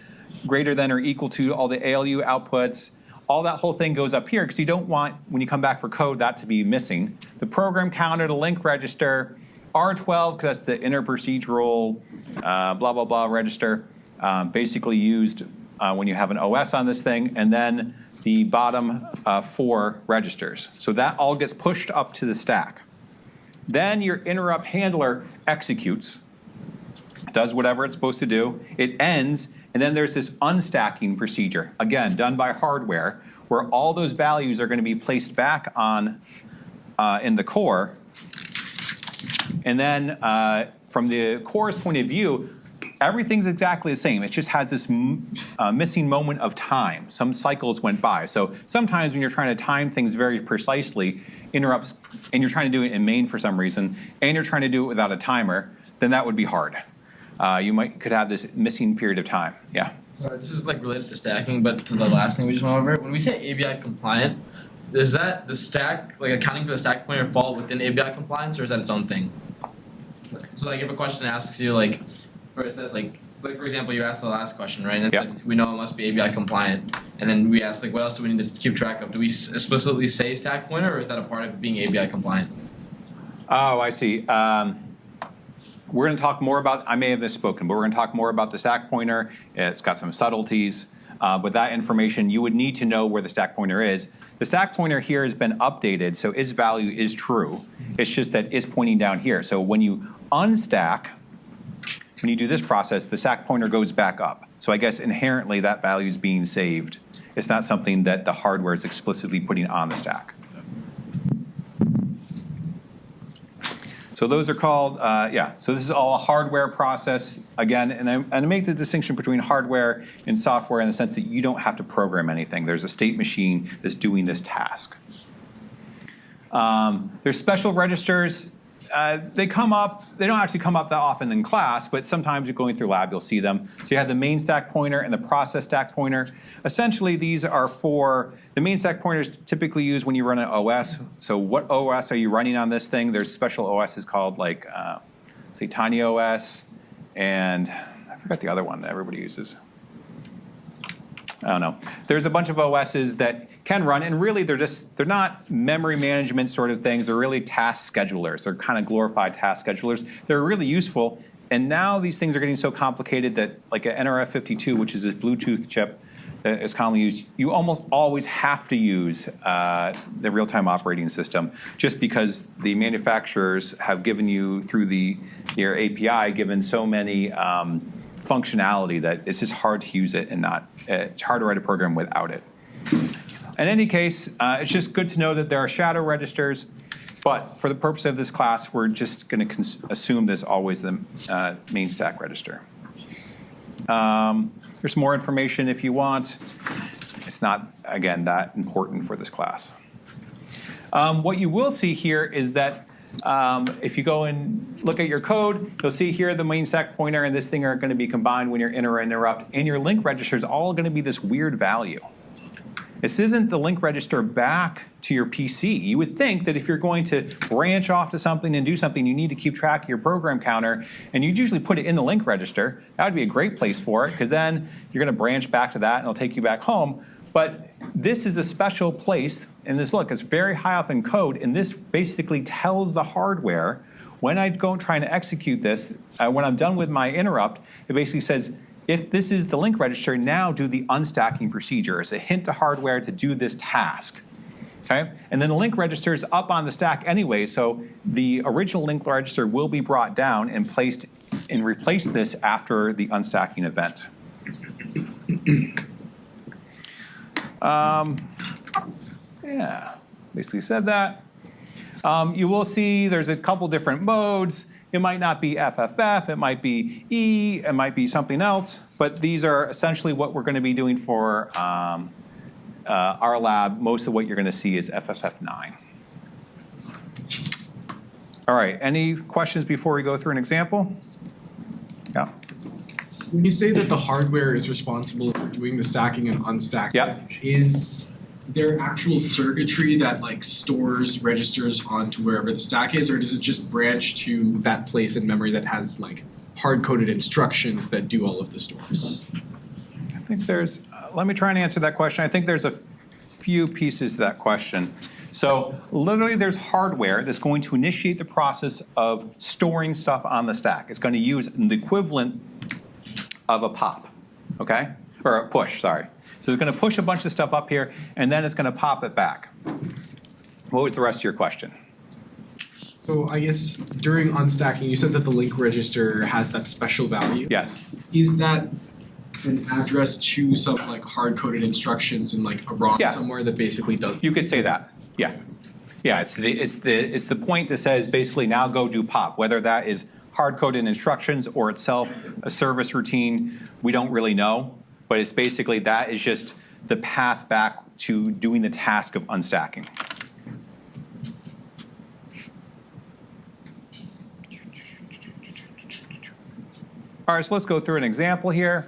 greater than or equal to all the ALU outputs, all that whole thing goes up here because you don't want, when you come back for code, that to be missing. The program counter, the link register, R12, because that's the interprocedural blah, blah, blah register, basically used when you have an OS on this thing, and then the bottom 4 registers. So that all gets pushed up to the stack. Then your interrupt handler executes, does whatever it's supposed to do, it ends, and then there's this unstacking procedure, again, done by hardware, where all those values are going to be placed back on in the core. And then from the core's point of view, everything's exactly the same. It just has this missing moment of time. Some cycles went by. So sometimes when you're trying to time things very precisely, interrupts, and you're trying to do it in main for some reason, and you're trying to do it without a timer, then that would be hard. You could have this missing period of time. Yeah. Sorry, this is like related to stacking, but to the last thing we just went over. When we say ABI compliant, does that the stack, like accounting for the stack pointer, fall within ABI compliance, or is that its own thing? So like if a question asks you like, or it says like for example, you asked the last question, right? And it said we know it must be ABI compliant, and then we asked like, what else do we need to keep track of? Do we explicitly say stack pointer, or is that a part of being ABI compliant? Oh, I see. We're going to talk more about, I may have misspoken, but we're going to talk more about the stack pointer. It's got some subtleties. But that information, you would need to know where the stack pointer is. The stack pointer here has been updated, so its value is true. It's just that it's pointing down here. So when you unstack, when you do this process, the stack pointer goes back up. So I guess inherently that value is being saved. It's not something that the hardware is explicitly putting on the stack. So those are called, so this is all a hardware process, again, and I make the distinction between hardware and software in the sense that you don't have to program anything. There's a state machine that's doing this task. There's special registers. They come up, they don't actually come up that often in class, but sometimes you're going through lab, you'll see them. So you have the main stack pointer and the process stack pointer. Essentially, these are for, the main stack pointer is typically used when you run an OS. So what OS are you running on this thing? There's special OSs called like, say TinyOS, and I forgot the other one that everybody uses. I don't know. There's a bunch of OSs that can run, and really they're not memory management sort of things. They're really task schedulers. They're kind of glorified task schedulers. They're really useful, and now these things are getting so complicated that like an NRF52, which is this Bluetooth chip that is commonly used, you almost always have to use the real-time operating system just because the manufacturers have given you, through your API, given so many functionality that it's just hard to use it and it's hard to write a program without it. In any case, it's just good to know that there are shadow registers, but for the purpose of this class, we're just going to assume there's always the main stack register. There's more information if you want. It's not, again, that important for this class. What you will see here is that if you go and look at your code, you'll see here the main stack pointer and this thing are going to be combined when you're in or interrupt, and your link register is all going to be this weird value. This isn't the link register back to your PC. You would think that if you're going to branch off to something and do something, you need to keep track of your program counter, and you'd usually put it in the link register. That would be a great place for it, because then you're going to branch back to that, and it'll take you back home. But this is a special place, and this, look, it's very high up in code, and this basically tells the hardware, when I go trying to execute this, when I'm done with my interrupt, it basically says, if this is the link register, now do the unstacking procedure. It's a hint to hardware to do this task. Okay? And then the link register is up on the stack anyway, so the original link register will be brought down and placed and replace this after the unstacking event. Yeah, basically said that. You will see there's a couple different modes. It might not be FFF, it might be E, it might be something else, but these are essentially what we're going to be doing for our lab. Most of what you're going to see is FFF9. All right, any questions before we go through an example? Yeah. When you say that the hardware is responsible for doing the stacking and unstacking, Yep. is there actual circuitry that like stores registers onto wherever the stack is, or does it just branch to that place in memory that has like hard-coded instructions that do all of the stores? I think there's, let me try and answer that question. I think there's a few pieces to that question. So literally there's hardware that's going to initiate the process of storing stuff on the stack. It's going to use the equivalent of a pop, okay? Or a push, sorry. So it's going to push a bunch of stuff up here, and then it's going to pop it back. What was the rest of your question? So I guess during unstacking, you said that the link register has that special value. Yes. Is that an address to some like hard-coded instructions in like a ROM somewhere that basically does? You could say that. Yeah. Yeah. It's the point that says basically now go do pop. Whether that is hard-coded instructions or itself a service routine, we don't really know. But it's basically that is just the path back to doing the task of unstacking. All right, so let's go through an example here.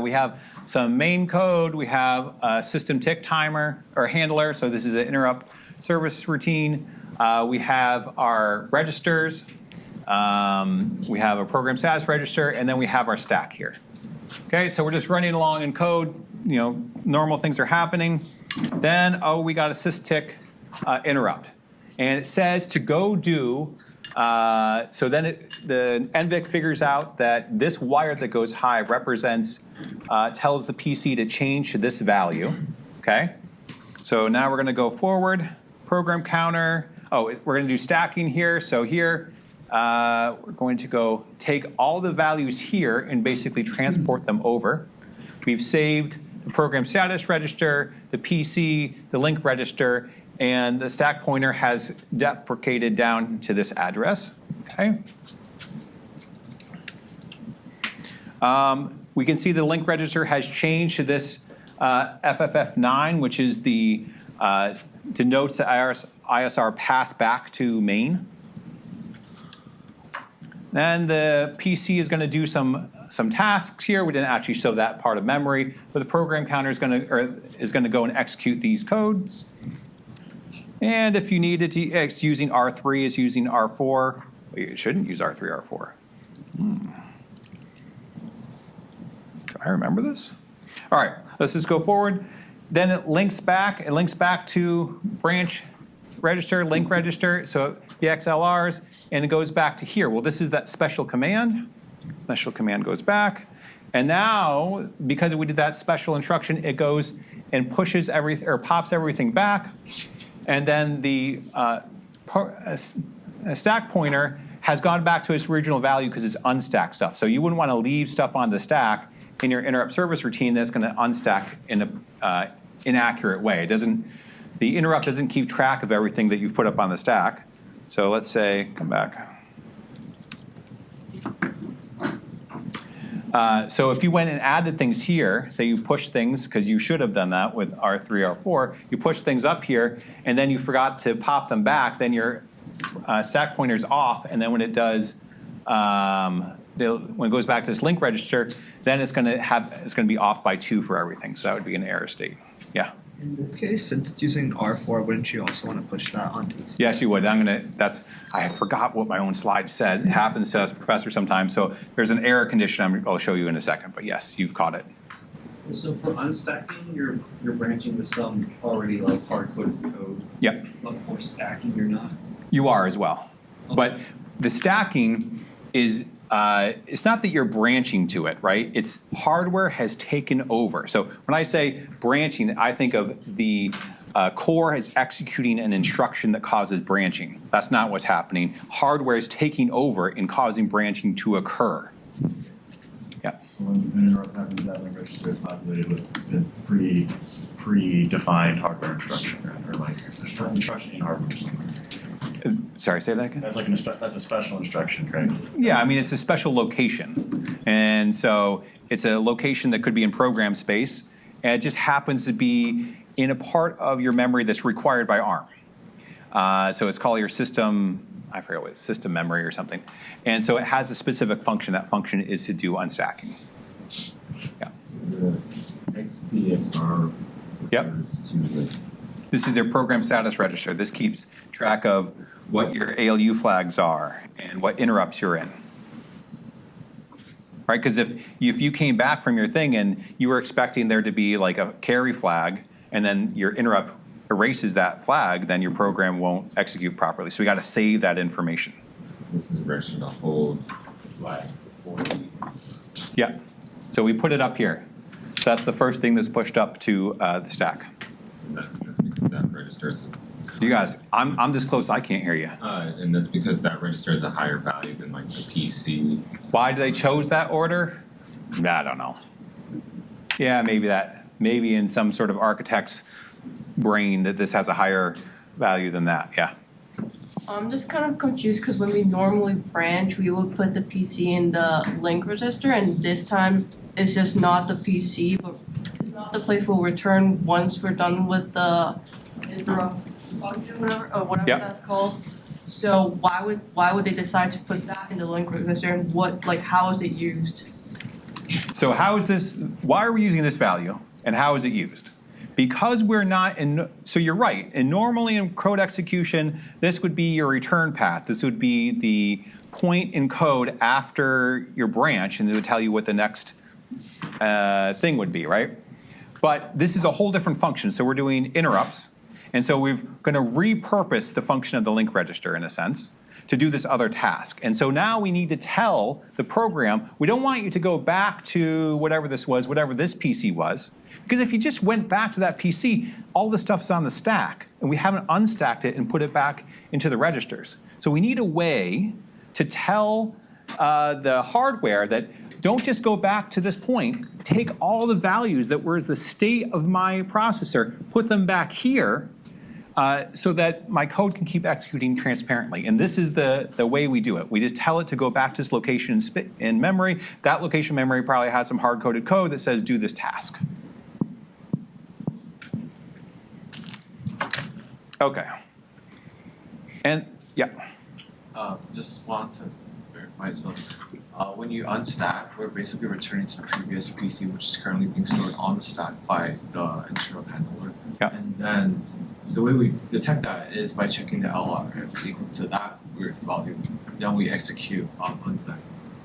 We have some main code. We have a system tick timer or handler. So this is an interrupt service routine. We have our registers. We have a program status register, and then we have our stack here. Okay, so we're just running along in code. You know, normal things are happening. Then, oh, we got a systic interrupt, and it says to go do. So then the NVIC figures out that this wire that goes high represents, tells the PC to change to this value. Okay, so now we're going to go forward. Program counter. Oh, we're going to do stacking here. So here. We're going to go take all the values here and basically transport them over. We've saved the program status register, the PC, the link register, and the stack pointer has deprecated down to this address. Okay. We can see the link register has changed to this FFF9, which is the denotes the ISR path back to main. Then the PC is going to do some tasks here. We didn't actually show that part of memory, but the program counter is going to go and execute these codes. And if you needed to, it's using R3, it's using R4. It shouldn't use R3, R4. Do I remember this? All right, let's just go forward. Then it links back. It links back to branch register, link register, so the XLRs, and it goes back to here. Well, this is that special command. Special command goes back. And now, because we did that special instruction, it goes and pushes everything, or pops everything back. And then the stack pointer has gone back to its original value because it's unstacked stuff. So you wouldn't want to leave stuff on the stack in your interrupt service routine that's going to unstack in an inaccurate way. The interrupt doesn't keep track of everything that you've put up on the stack. So let's say, come back. So if you went and added things here, say you push things, because you should have done that with R3, R4, you push things up here, and then you forgot to pop them back, then your stack pointer's off, and then when it does, when it goes back to this link register, then it's going to be off by 2 for everything. So that would be an error state. Yeah. In this case, since it's using R4, wouldn't you also want to push that onto the stack? Yes, you would. I forgot what my own slide said. It happens to us professors sometimes. So there's an error condition I'll show you in a second. But yes, you've caught it. So for unstacking, you're branching with some already like hard-coded code. Yep. But for stacking, you're not. You are as well. Okay. But the stacking is, it's not that you're branching to it, right? It's hardware has taken over. So when I say branching, I think of the core as executing an instruction that causes branching. That's not what's happening. Hardware is taking over and causing branching to occur. Yeah. So when an interrupt happens, that link register is populated with a predefined hardware instruction, right? Or like instruction in hardware or something. Sorry, say that again? That's like that's a special instruction, right? Yeah, I mean, it's a special location. And so it's a location that could be in program space, and it just happens to be in a part of your memory that's required by ARM. So it's called your system, I forget what, system memory or something. And so it has a specific function. That function is to do unstacking. Yeah. So the XPSR Yep. refers to like This is their program status register. This keeps track of what your ALU flags are and what interrupts you're in. Right, because if you came back from your thing and you were expecting there to be like a carry flag and then your interrupt erases that flag, then your program won't execute properly. So we got to save that information. So this is registered to hold flag for you. Yeah, so we put it up here. So that's the first thing that's pushed up to the stack. That's because that registers You guys, I'm this close, I can't hear you. and that's because that register is a higher value than like the PC. Why do they chose that order? I don't know. Yeah, maybe in some sort of architect's brain that this has a higher value than that, yeah. I'm just kind of confused because when we normally branch, we would put the PC in the link register, and this time it's just not the PC, but it's not the place we'll return once we're done with the interrupt function, whatever Yep. that's called. So why would they decide to put that in the link register, and how is it used? So why are we using this value and how is it used? Because we're not so you're right, and normally in code execution, this would be your return path. This would be the point in code after your branch, and it would tell you what the next thing would be, right? But this is a whole different function, so we're doing interrupts, and so we're going to repurpose the function of the link register, in a sense, to do this other task. And so now we need to tell the program, we don't want you to go back to whatever this was, whatever this PC was, because if you just went back to that PC, all the stuff's on the stack, and we haven't unstacked it and put it back into the registers. So we need a way to tell the hardware that don't just go back to this point, take all the values that were the state of my processor, put them back here, so that my code can keep executing transparently. And this is the way we do it. We just tell it to go back to this location in memory. That location memory probably has some hard-coded code that says do this task. Okay. And, yeah. Just want to verify, so when you unstack, we're basically returning to the previous PC, which is currently being stored on the stack by the interrupt handler. Yeah. And then the way we detect that is by checking the LR. If it's equal to that weird value, then we execute unstack.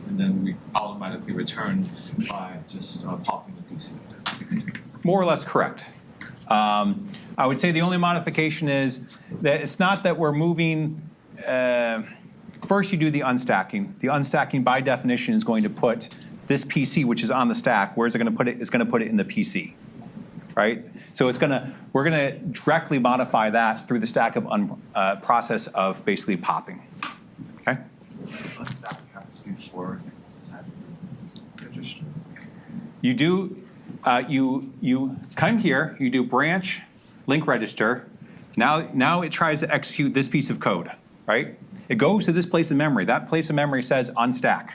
And then we automatically return by just popping the PC. More or less correct. I would say the only modification is that it's not that we're moving. First, you do the unstacking. The unstacking, by definition, is going to put this PC, which is on the stack. Where's it going to put it? It's going to put it in the PC, right? So we're going to directly modify that through the stack of process of basically popping. Okay. unstacking happens before it's attacked. Register. You do, you come here, you do branch, link register. Now it tries to execute this piece of code, right? It goes to this place in memory. That place in memory says unstack,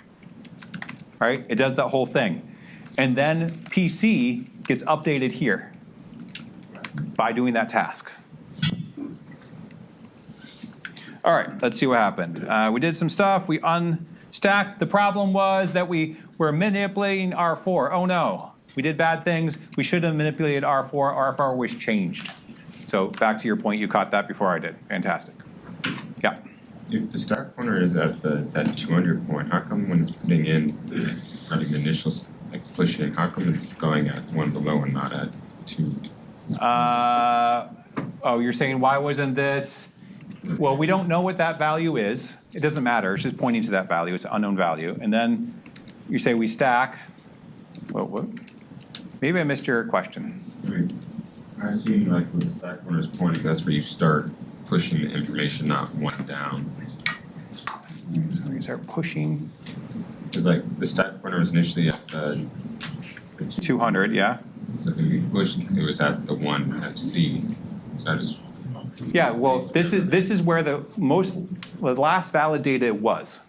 right? It does that whole thing. And then PC gets updated here by doing that task. All right, let's see what happened. We did some stuff, we unstacked. The problem was that we were manipulating R4. Oh no, we did bad things. We should have manipulated R4. R4 was changed. So back to your point, you caught that before I did. Fantastic. Yeah. If the stack pointer is at that 200 point, how come when it's putting in running the initial like pushing, how come it's going at one below and not at 2? Oh, you're saying why wasn't this? Well, we don't know what that value is. It doesn't matter. It's just pointing to that value. It's an unknown value. And then you say we stack. What? Maybe I missed your question. I assume like when the stack pointer is pointing, that's where you start pushing the information, not one down. So you start pushing. Because like the stack pointer was initially at the 200, yeah. But when you pushed, it was at the 1 FC. So I just. Yeah, well, this is where the last valid data was.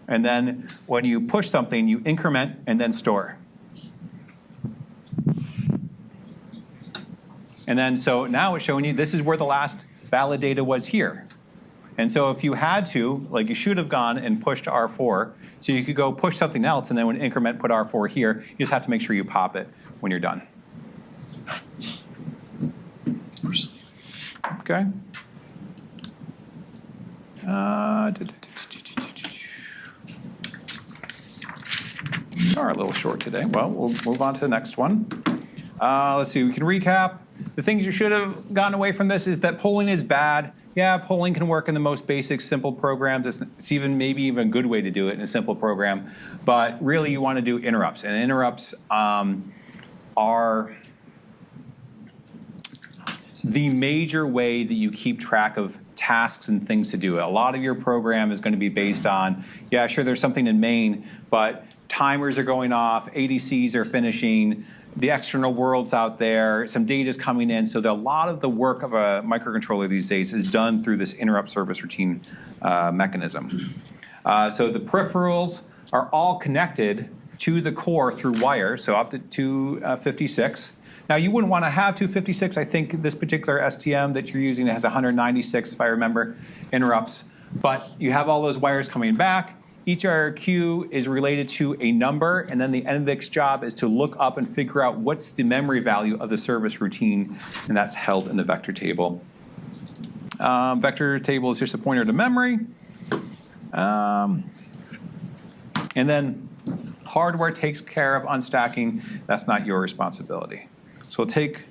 And then when you push something, you increment and then store. And then so now it's showing you this is where the last valid data was here. And so if you had to, like you should have gone and pushed R4, so you could go push something else and then when increment put R4 here, you just have to make sure you pop it when you're done. Okay. We are a little short today. Well, we'll move on to the next one. Let's see, we can recap. The things you should have gotten away from this is that polling is bad. Yeah, polling can work in the most basic, simple programs. It's even maybe even a good way to do it in a simple program. But really, you want to do interrupts. And interrupts are the major way that you keep track of tasks and things to do. A lot of your program is going to be based on, yeah, sure, there's something in main, but timers are going off, ADCs are finishing, the external world's out there, some data's coming in, so a lot of the work of a microcontroller these days is done through this interrupt service routine mechanism. So the peripherals are all connected to the core through wire, so up to 256. Now you wouldn't want to have 256. I think this particular STM that you're using has 196, if I remember, interrupts. But you have all those wires coming back. Each IRQ is related to a number, and then the NVIC's job is to look up and figure out what's the memory value of the service routine, and that's held in the vector table. Vector table is just a pointer to memory. And then hardware takes care of unstacking. That's not your responsibility. So we'll take,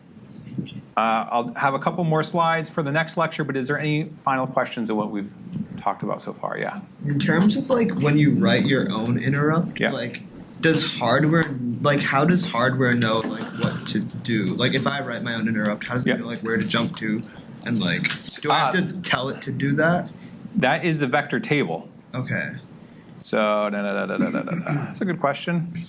I'll have a couple more slides for the next lecture, but is there any final questions of what we've talked about so far? Yeah. In terms of like when you write your own interrupt, yeah. like does hardware, like how does hardware know like what to do? Like if I write my own interrupt, how does it know like where to jump to? And like, do I have to tell it to do that? That is the vector table. Okay. So, that's a good question.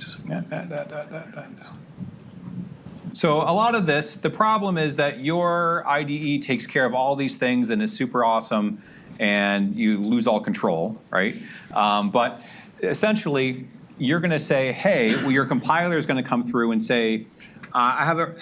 So a lot of this, the problem is that your IDE takes care of all these things and is super awesome, and you lose all control, right? But essentially, you're going to say, hey, well, your compiler is going to come through and say, I have a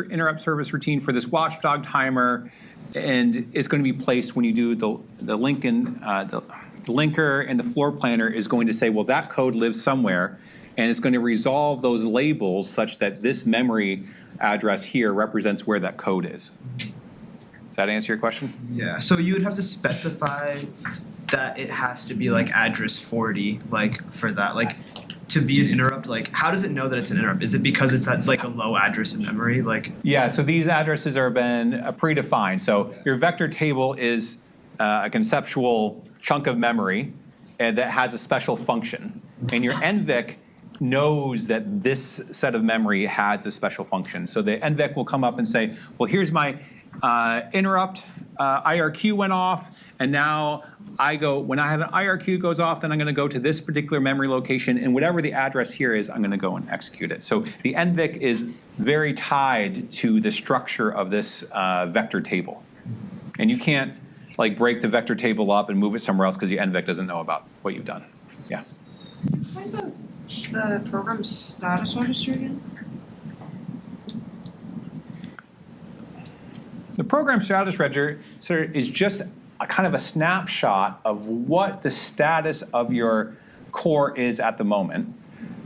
interrupt service routine for this watchdog timer, and it's going to be placed when you do the link in, the linker, and the floor planner is going to say, well, that code lives somewhere, and it's going to resolve those labels such that this memory address here represents where that code is. Does that answer your question? Yeah, so you would have to specify that it has to be like address 40, like for that, like to be an interrupt, like how does it know that it's an interrupt? Is it because it's at like a low address in memory? Like yeah, so these addresses are been predefined. So your vector table is a conceptual chunk of memory that has a special function. And your NVIC knows that this set of memory has a special function. So the NVIC will come up and say, well, here's my interrupt, IRQ went off, and now when I have an IRQ goes off, then I'm gonna go to this particular memory location, and whatever the address here is, I'm gonna go and execute it. So the NVIC is very tied to the structure of this vector table. And you can't like break the vector table up and move it somewhere else because your NVIC doesn't know about what you've done. Yeah. Explain the program status register again? The program status register is just a kind of a snapshot of what the status of your core is at the moment,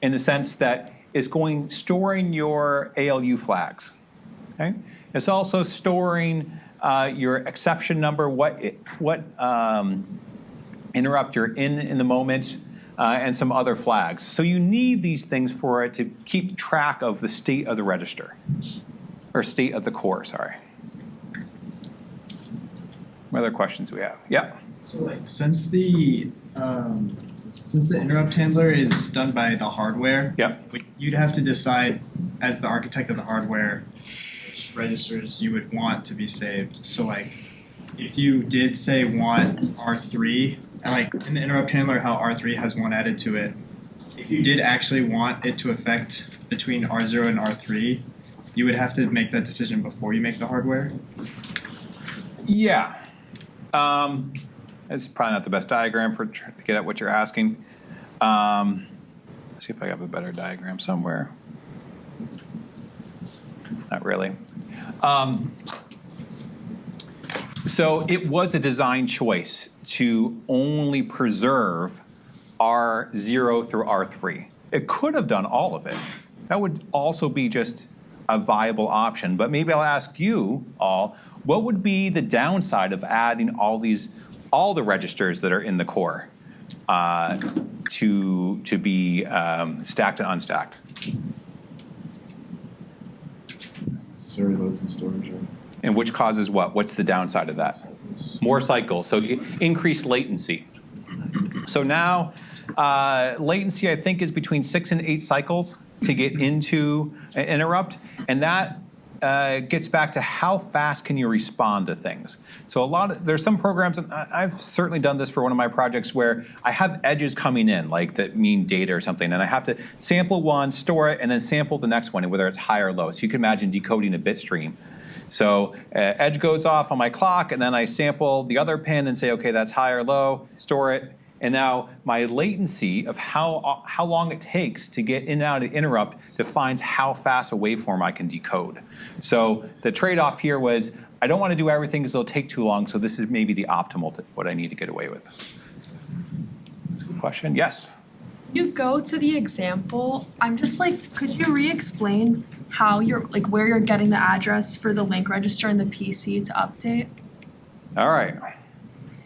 in the sense that it's storing your ALU flags. Okay? It's also storing your exception number, what interrupt you're in the moment, and some other flags. So you need these things for it to keep track of the state of the register, or state of the core, sorry. What other questions we have? Yep. So like since the interrupt handler is done by the hardware, yep, you'd have to decide as the architect of the hardware which registers you would want to be saved. So like if you did say want R3, like in the interrupt handler how R3 has one added to it, if you did actually want it to affect between R0 and R3, you would have to make that decision before you make the hardware? Yeah. It's probably not the best diagram to get at what you're asking. Let's see if I have a better diagram somewhere. Not really. So it was a design choice to only preserve R0 through R3. It could have done all of it. That would also be just a viable option. But maybe I'll ask you all, what would be the downside of adding all the registers that are in the core to be stacked and unstacked? Necessary loads and storage. And which causes what? What's the downside of that? More cycles, so increased latency. So now latency I think is between 6 and 8 cycles to get into an interrupt, and that gets back to how fast can you respond to things. So there's some programs, and I've certainly done this for one of my projects, where I have edges coming in, like that mean data or something, and I have to sample one, store it, and then sample the next one, whether it's high or low. So you can imagine decoding a bit stream. So edge goes off on my clock, and then I sample the other pin and say, okay, that's high or low, store it. And now my latency of how long it takes to get in and out of the interrupt defines how fast a waveform I can decode. So the trade-off here was, I don't want to do everything because it'll take too long, so this is maybe the optimal what I need to get away with. That's a good question. Yes? You go to the example, I'm just like, could you re-explain how you're, like where you're getting the address for the link register and the PC to update? All right.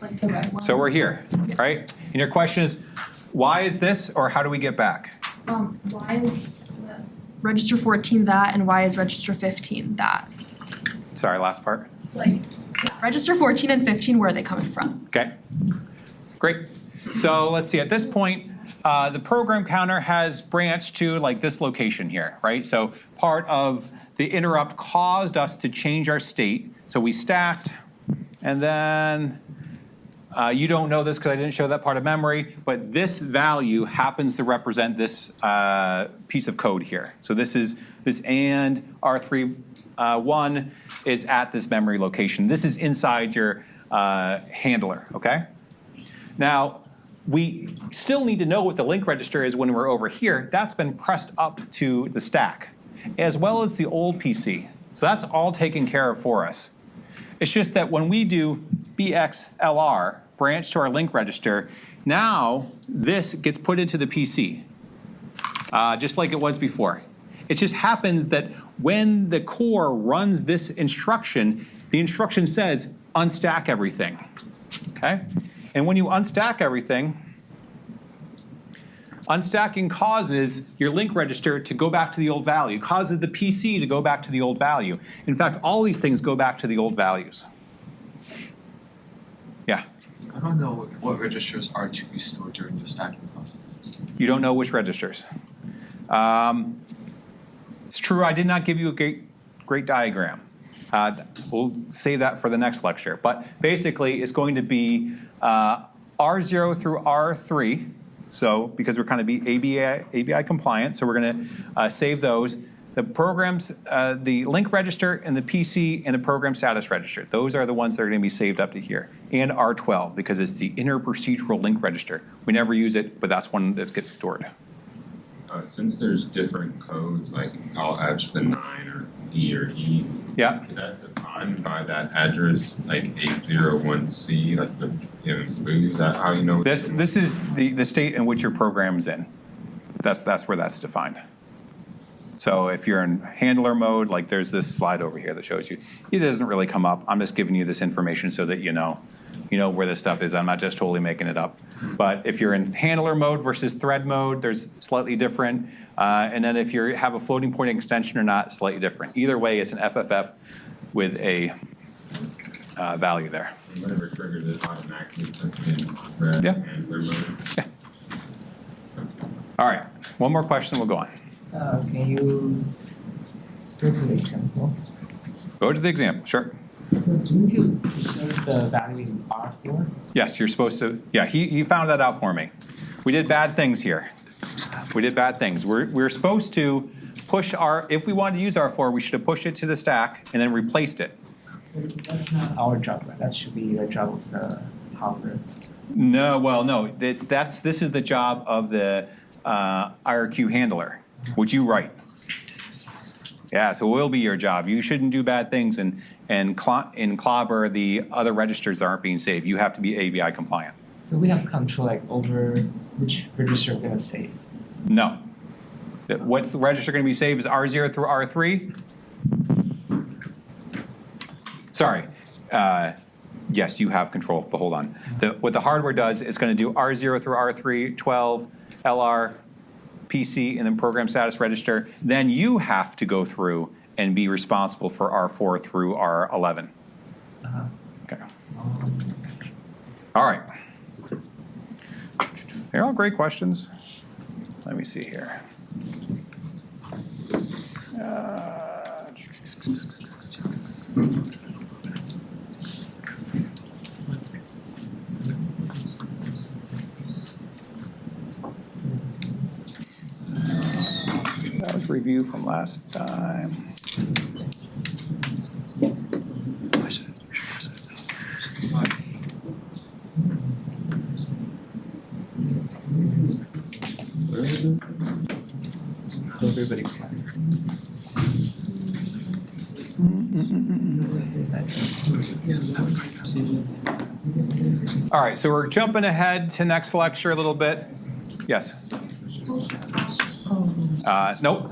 Like the red one? So we're here, right? And your question is, why is this, or how do we get back? Why is register 14 that, and why is register 15 that? Sorry, last part. Like, register 14 and 15, where are they coming from? Okay, great. So let's see, at this point, the program counter has branched to like this location here, right? So part of the interrupt caused us to change our state. So we stacked, and then you don't know this because I didn't show that part of memory, but this value happens to represent this piece of code here. So this and R3 1 is at this memory location. This is inside your handler, okay? Now, we still need to know what the link register is when we're over here. That's been pressed up to the stack, as well as the old PC. So that's all taken care of for us. It's just that when we do BXLR, branch to our link register, now this gets put into the PC, just like it was before. It just happens that when the core runs this instruction, the instruction says unstack everything, okay? And when you unstack everything, unstacking causes your link register to go back to the old value, causes the PC to go back to the old value. In fact, all these things go back to the old values. Yeah? I don't know what registers are to be stored during the stacking process. You don't know which registers. It's true, I did not give you a great diagram. We'll save that for the next lecture. But basically, it's going to be R0 through R3. So because we're kind of ABI compliant, so we're going to save those. The programs, the link register and the PC and the program status register, those are the ones that are going to be saved up to here. And R12 because it's the interprocedural link register. We never use it, but that's one that gets stored. Since there's different codes, like I'll add the 9 or D or E. Yeah. Is that defined by that address, like 801C, like the blue? Is that how you know? This is the state in which your program is in. That's where that's defined. So if you're in handler mode, like there's this slide over here that shows you, it doesn't really come up. I'm just giving you this information so that you know where this stuff is. I'm not just totally making it up. But if you're in handler mode versus thread mode, there's slightly different. And then if you have a floating point extension or not, slightly different. Either way, it's an FFF with a value there. Whatever triggers it automatically puts in thread handler mode. Yeah. All right, one more question, we'll go on. Can you go to the example? Go to the example, sure. So didn't you preserve the value in R4? Yes, you're supposed to. Yeah, he found that out for me. We did bad things here. We did bad things. We're supposed to push if we wanted to use R4, we should have pushed it to the stack and then replaced it. That's not our job, right? That should be the job of the hardware. No, well, no. This is the job of the IRQ handler, which you write. Yeah, so it will be your job. You shouldn't do bad things and clobber the other registers that aren't being saved. You have to be ABI compliant. So we have control over which register we're going to save? No. What's the register going to be saved is R0 through R3? Sorry. Yes, you have control, but hold on. What the hardware does is going to do R0 through R3, 12, LR, PC, and then program status register. Then you have to go through and be responsible for R4 through R11. Okay. All right. They're all great questions. Let me see here. That was review from last time. Everybody All right, so we're jumping ahead to next lecture a little bit. Yes. Nope.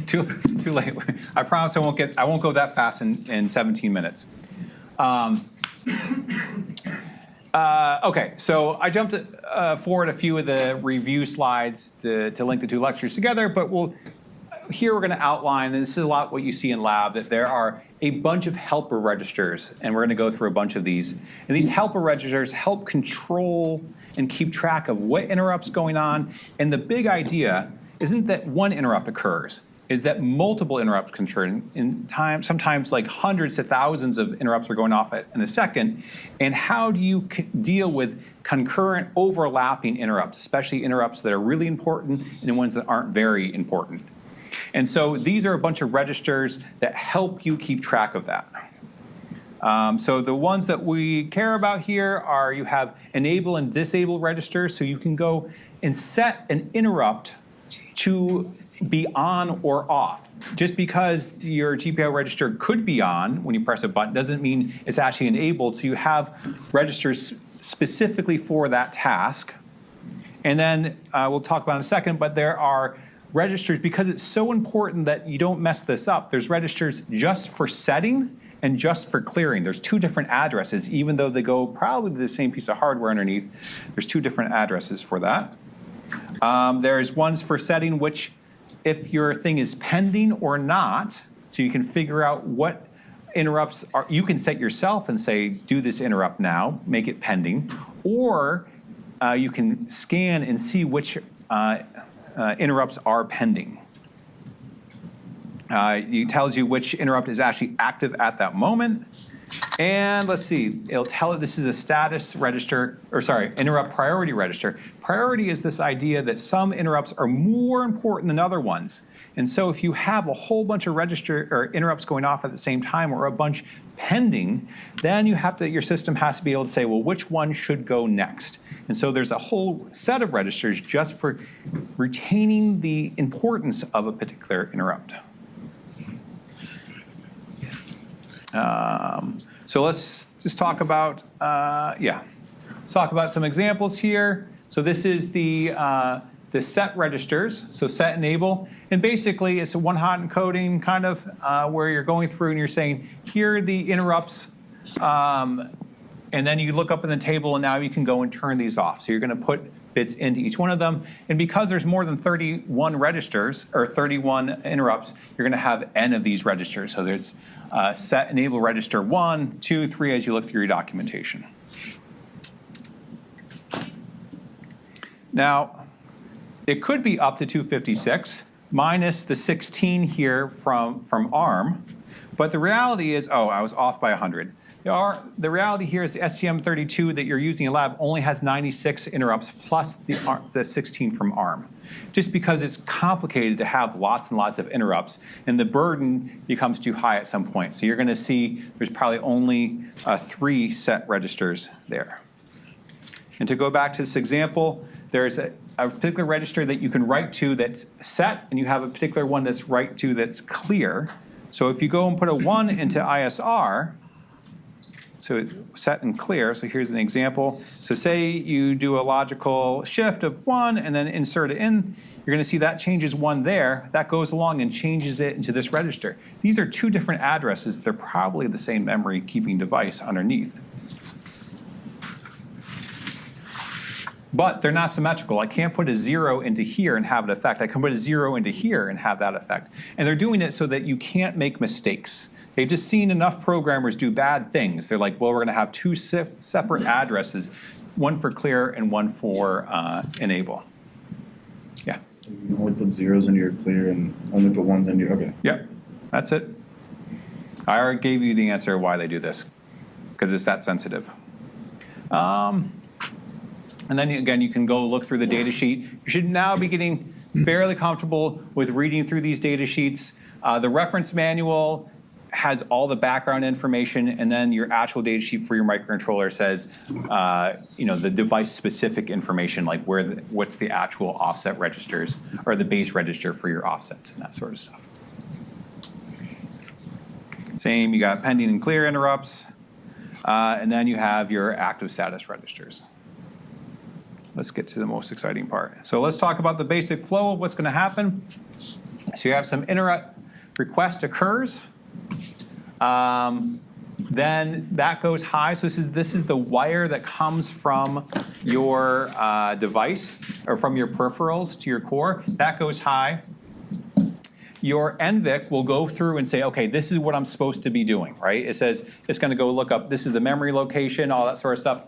too late. I promise I won't go that fast in 17 minutes. Okay, so I jumped forward a few of the review slides to link the two lectures together, but here we're going to outline, and this is a lot what you see in lab, that there are a bunch of helper registers, and we're going to go through a bunch of these. And these helper registers help control and keep track of what interrupts going on. And the big idea isn't that one interrupt occurs, is that multiple interrupts can occur in time. Sometimes like hundreds to thousands of interrupts are going off in a second. And how do you deal with concurrent overlapping interrupts, especially interrupts that are really important and the ones that aren't very important? And so these are a bunch of registers that help you keep track of that. So the ones that we care about here are you have enable and disable registers, so you can go and set an interrupt to be on or off. Just because your GPIO register could be on when you press a button doesn't mean it's actually enabled. So you have registers specifically for that task. And then we'll talk about in a second, but there are registers, because it's so important that you don't mess this up, there's registers just for setting and just for clearing. There's two different addresses, even though they go probably to the same piece of hardware underneath. There's two different addresses for that. There's ones for setting which, if your thing is pending or not, so you can figure out what interrupts are, you can set yourself and say, do this interrupt now, make it pending, or you can scan and see which interrupts are pending. It tells you which interrupt is actually active at that moment. And let's see, it'll tell it this is a status register, or sorry, interrupt priority register. Priority is this idea that some interrupts are more important than other ones. And so if you have a whole bunch of register or interrupts going off at the same time or a bunch pending, then your system has to be able to say, well, which one should go next? And so there's a whole set of registers just for retaining the importance of a particular interrupt. So let's just talk about, let's talk about some examples here. So this is the set registers, so set enable. And basically, it's a one-hot encoding kind of where you're going through and you're saying, here are the interrupts. And then you look up in the table, and now you can go and turn these off. So you're going to put bits into each one of them. And because there's more than 31 registers, or 31 interrupts, you're going to have n of these registers. So there's set enable register 1, 2, 3 as you look through your documentation. Now, it could be up to 256 minus the 16 here from ARM. But the reality is, I was off by 100. The reality here is the STM32 that you're using in lab only has 96 interrupts plus the 16 from ARM. Just because it's complicated to have lots and lots of interrupts, and the burden becomes too high at some point. So you're going to see there's probably only 3 set registers there. And to go back to this example, there's a particular register that you can write to that's set, and you have a particular one that's write to that's clear. So if you go and put a 1 into ISR, so set and clear, so here's an example. So say you do a logical shift of 1 and then insert it in, you're going to see that changes 1 there. That goes along and changes it into this register. These are 2 different addresses. They're probably the same memory keeping device underneath. But they're not symmetrical. I can't put a 0 into here and have it affect. I can put a 0 into here and have that effect. And they're doing it so that you can't make mistakes. They've just seen enough programmers do bad things. They're like, well, we're going to have 2 separate addresses, one for clear and one for enable. Yeah? You can only put zeros into your clear and only put ones into your, okay. Yep, that's it. I already gave you the answer why they do this, because it's that sensitive. And then again, you can go look through the data sheet. You should now be getting fairly comfortable with reading through these data sheets. The reference manual has all the background information, and then your actual data sheet for your microcontroller says, the device-specific information, like what's the actual offset registers, or the base register for your offsets and that sort of stuff. Same, you got pending and clear interrupts, and then you have your active status registers. Let's get to the most exciting part. So let's talk about the basic flow of what's going to happen. So you have some interrupt request occurs. Then that goes high. So this is the wire that comes from your device or from your peripherals to your core. That goes high. Your NVIC will go through and say, okay, this is what I'm supposed to be doing, right? It says it's going to go look up, this is the memory location, all that sort of stuff.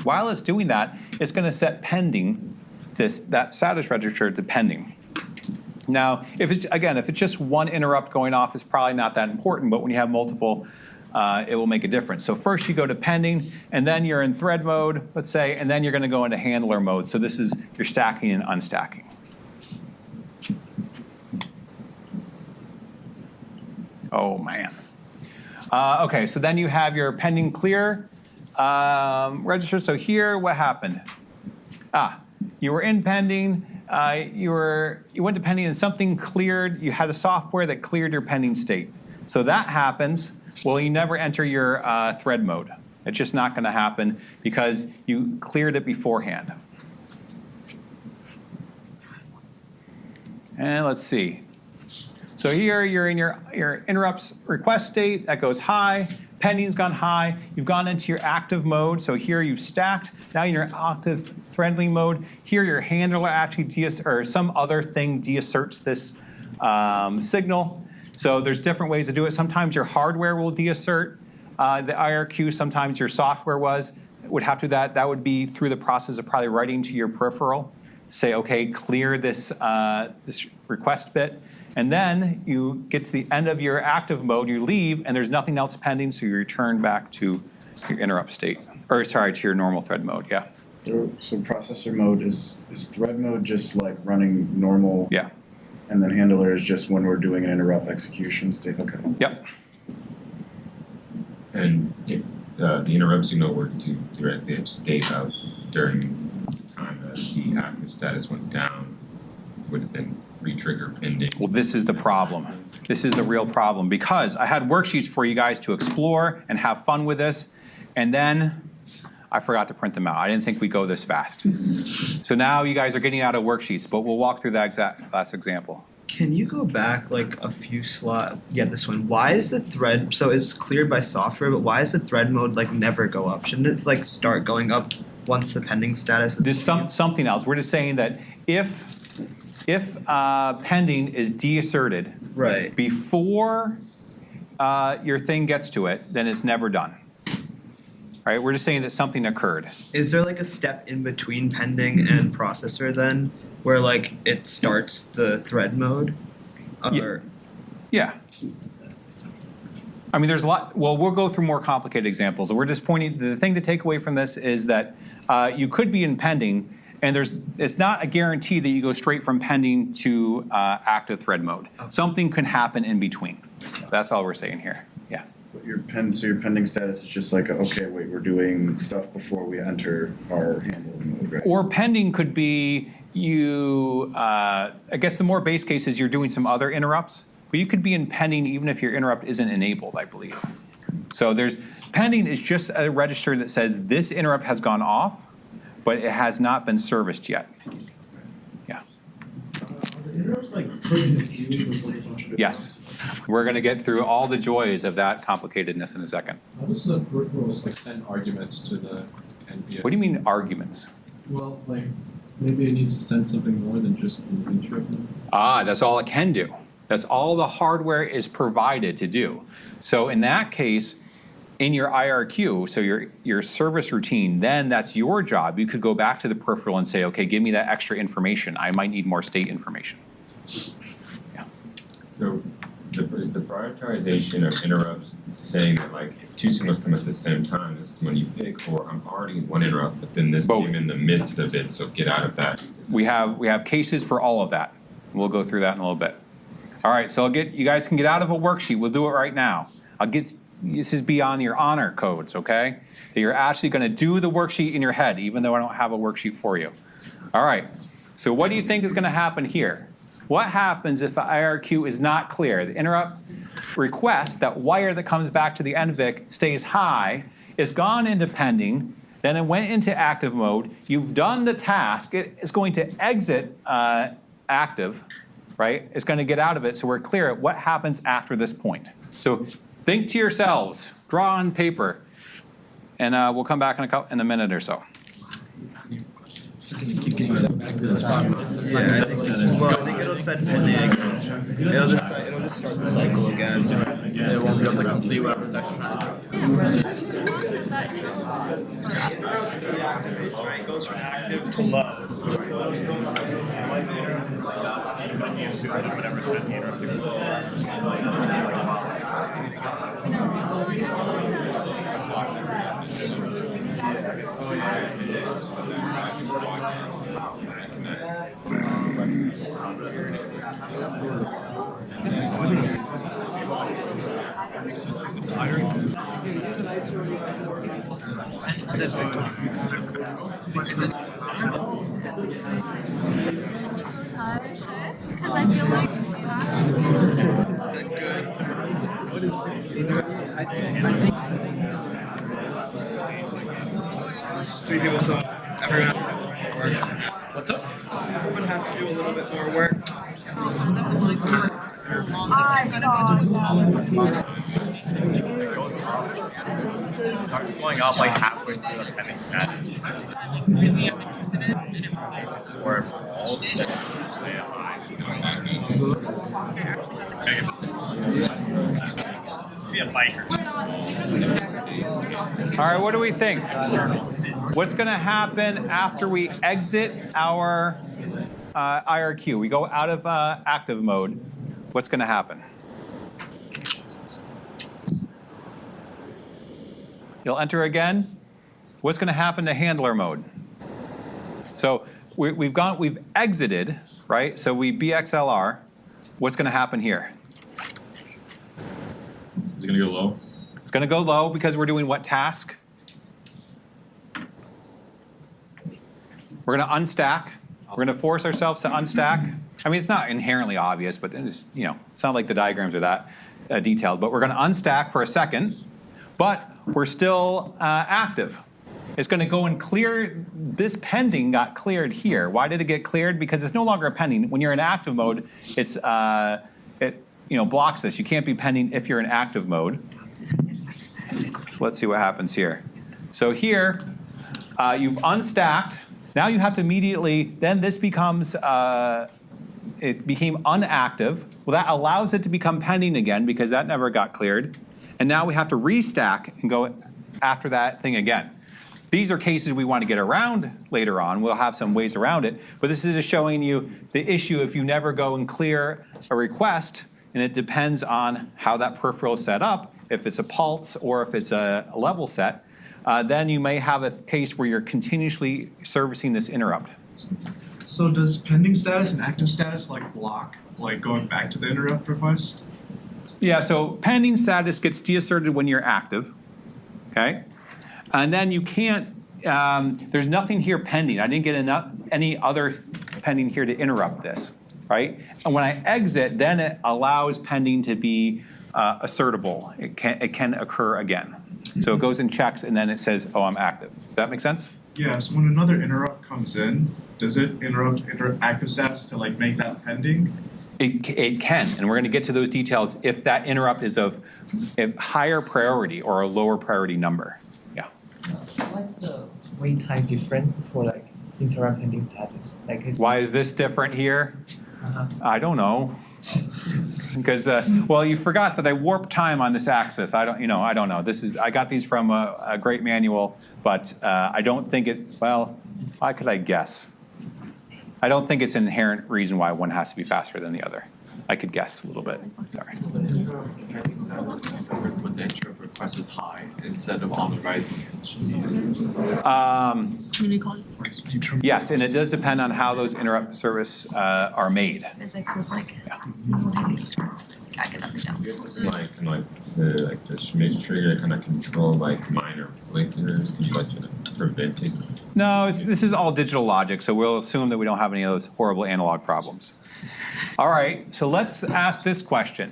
While it's doing that, it's going to set pending that status register to pending. Now, if it's just one interrupt going off, it's probably not that important, but when you have multiple, it will make a difference. So first you go to pending, and then you're in thread mode, let's say, and then you're going to go into handler mode. So this is your stacking and unstacking. Oh, man. Okay, so then you have your pending clear register. So here, what happened? You were in pending. You went to pending and something cleared. You had a software that cleared your pending state. So that happens. Well, you never enter your thread mode. It's just not going to happen because you cleared it beforehand. And let's see. So here you're in your interrupts request state. That goes high. Pending's gone high. You've gone into your active mode. So here you've stacked. Now you're in your active threading mode. Here your handler actually or some other thing deasserts this signal. So there's different ways to do it. Sometimes your hardware will deassert the IRQ. Sometimes your software would have to do that. That would be through the process of probably writing to your peripheral. Say, okay, clear this request bit. And then you get to the end of your active mode, you leave, and there's nothing else pending, so you return back to your interrupt state. Or sorry, to your normal thread mode, yeah. So processor mode is thread mode just like running normal? Yeah. And then handler is just when we're doing an interrupt execution state, okay. Yep. And if the interrupt signal were to directly have stayed out during the time that the active status went down, would it then re-trigger pending? Well, this is the problem. This is the real problem, because I had worksheets for you guys to explore and have fun with this, and then I forgot to print them out. I didn't think we'd go this fast. So now you guys are getting out of worksheets, but we'll walk through that last example. Can you go back like a few slides? Yeah, this one. Why is the thread, so it's cleared by software, but why is the thread mode like never go up? Shouldn't it like start going up once the pending status is? There's something else. We're just saying that if pending is deasserted right before your thing gets to it, then it's never done. Right? We're just saying that something occurred. Is there like a step in between pending and processor then, where like it starts the thread mode? Or Yeah. I mean, there's a lot. Well, we'll go through more complicated examples. We're just pointing. The thing to take away from this is that you could be in pending, and it's not a guarantee that you go straight from pending to active thread mode. Okay. Something can happen in between. That's all we're saying here. Yeah. Your pending status is just like, okay, wait, we're doing stuff before we enter our handling mode, right? Or pending could be you. I guess the more base case is you're doing some other interrupts, but you could be in pending even if your interrupt isn't enabled, I believe. So pending is just a register that says this interrupt has gone off, but it has not been serviced yet. Yeah. Interrupts like put in a queue with like a bunch of Yes. We're going to get through all the joys of that complicatedness in a second. How does the peripherals like send arguments to the NVS? What do you mean arguments? Well, like maybe it needs to send something more than just the interrupt. That's all it can do. That's all the hardware is provided to do. So in that case, in your IRQ, so your service routine, then that's your job. You could go back to the peripheral and say, okay, give me that extra information. I might need more state information. Yeah. So is the prioritization of interrupts saying that like if two signals come at the same time, this is when you pick, or I'm already in one interrupt, but then this Both. came in the midst of it, so get out of that. We have cases for all of that. We'll go through that in a little bit. All right, so you guys can get out of a worksheet. We'll do it right now. This is beyond your honor codes, okay? You're actually going to do the worksheet in your head, even though I don't have a worksheet for you. All right, so what do you think is going to happen here? What happens if the IRQ is not clear? The interrupt request, that wire that comes back to the NVIC, stays high, is gone into pending, then it went into active mode. You've done the task. It is going to exit active, right? It's going to get out of it, so we're clear at what happens after this point. So think to yourselves, draw on paper, and we'll come back in a minute or so. I think it'll set pending. It'll just start the cycle again. It won't be able to complete whatever it's actually trying to do. It goes from active to low. Because I feel like Three people, so everyone has to do more work. What's up? Everyone has to do a little bit more work. So some of them are willing to work for long, I they're gonna go to a smaller. It starts flowing up like halfway through the pending status. Like really am interested in, and it was very good. Or it falls, then it stay high. Be a biker. All right, what do we think? What's going to happen after we exit our IRQ? We go out of active mode. what's gonna happen? You'll enter again. What's gonna happen to handler mode? So we've exited, right? So we BXLR. What's gonna happen here? Is it gonna go low? It's gonna go low because we're doing what task? We're gonna unstack. We're gonna force ourselves to unstack. I mean, it's not inherently obvious, but it's, it's not like the diagrams are that detailed, but we're gonna unstack for a second, but we're still active. It's gonna go and clear, this pending got cleared here. Why did it get cleared? Because it's no longer a pending. When you're in active mode, it blocks this. You can't be pending if you're in active mode. So let's see what happens here. So here, you've unstacked. Now you have to immediately, then this becomes, it became unactive. Well, that allows it to become pending again because that never got cleared. And now we have to restack and go after that thing again. These are cases we want to get around later on. We'll have some ways around it. But this is just showing you the issue if you never go and clear a request, and it depends on how that peripheral is set up. If it's a pulse or if it's a level set, then you may have a case where you're continuously servicing this interrupt. So does pending status and active status block going back to the interrupt request? Yeah, so pending status gets deasserted when you're active, okay? And then you can't, there's nothing here pending. I didn't get any other pending here to interrupt this, right? And when I exit, then it allows pending to be assertable. It can occur again. So it goes and checks, and then it says, oh, I'm active. Does that make sense? Yeah, so when another interrupt comes in, does it interrupt active status to make that pending? It can, and we're going to get to those details if that interrupt is of higher priority or a lower priority number. Yeah. What's the wait time different for interrupt pending status? Why is this different here? I don't know. Because well, you forgot that I warped time on this axis. I don't know. I got these from a great manual, but I don't think it. Well, how could I guess? I don't think it's an inherent reason why one has to be faster than the other. I could guess a little bit. Sorry. When the interrupt request is high instead of on the rising edge. Yes, and it does depend on how those interrupt service are made. Physics is I get up and down. The Schmidt trigger kind of control minor flickers, preventing. No, this is all digital logic, so we'll assume that we don't have any of those horrible analog problems. All right, so let's ask this question.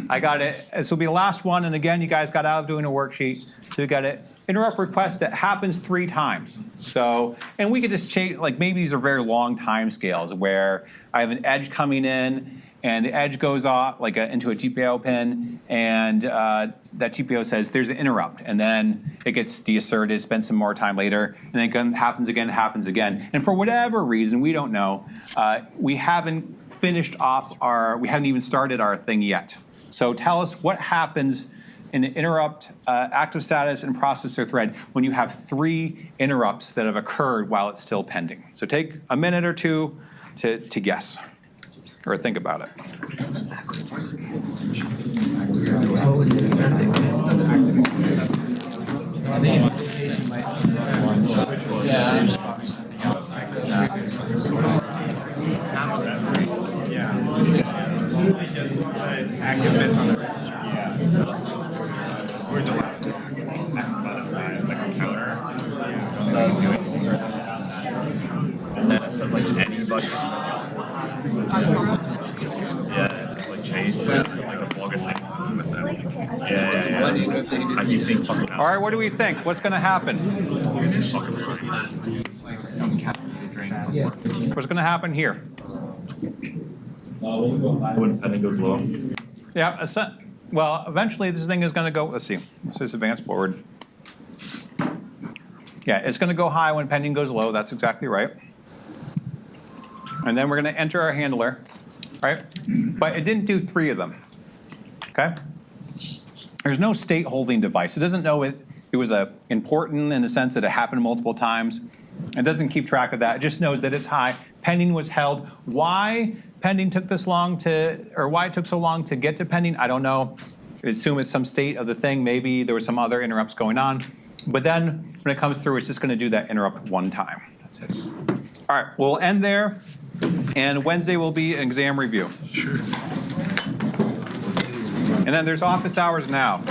I got it. This will be the last one, and again, you guys got out of doing a worksheet, so we got it. Interrupt request that happens 3 times. So, and we could just change, maybe these are very long time scales where I have an edge coming in, and the edge goes off into a GPIO pin, and that GPIO says there's an interrupt, and then it gets deasserted, spends some more time later, and then it happens again. And for whatever reason, we don't know, we haven't finished off we haven't even started our thing yet. So tell us what happens in the interrupt, active status, and processor thread when you have 3 interrupts that have occurred while it's still pending. So take a minute or 2 to guess. Or think about it. I think in this case it might be once. Yeah. There's probably something else like that. Yeah. Just active bits on the register. Yeah. So we're just next button it's like a counter. So it's going to sort of and then it says anybody. Yeah, it's Chase. It's a bogus thing with them. Yeah. Have you seen fucking All right, what do we think? What's going to happen? What's going to happen here? When pending goes low. Yeah, well, eventually this thing is going to go, let's see, let's just advance forward. Yeah, it's going to go high when pending goes low. That's exactly right. And then we're going to enter our handler, right? But it didn't do 3 of them, okay? There's no state holding device. It doesn't know it was important in the sense that it happened multiple times. It doesn't keep track of that, it just knows that it's high. Pending was held. Why pending took this long or why it took so long to get to pending, I don't know. I assume it's some state of the thing, maybe there were some other interrupts going on. But then when it comes through, it's just gonna do that interrupt one time. That's it. All right, we'll end there. And Wednesday will be an exam review. Sure. And then there's office hours now.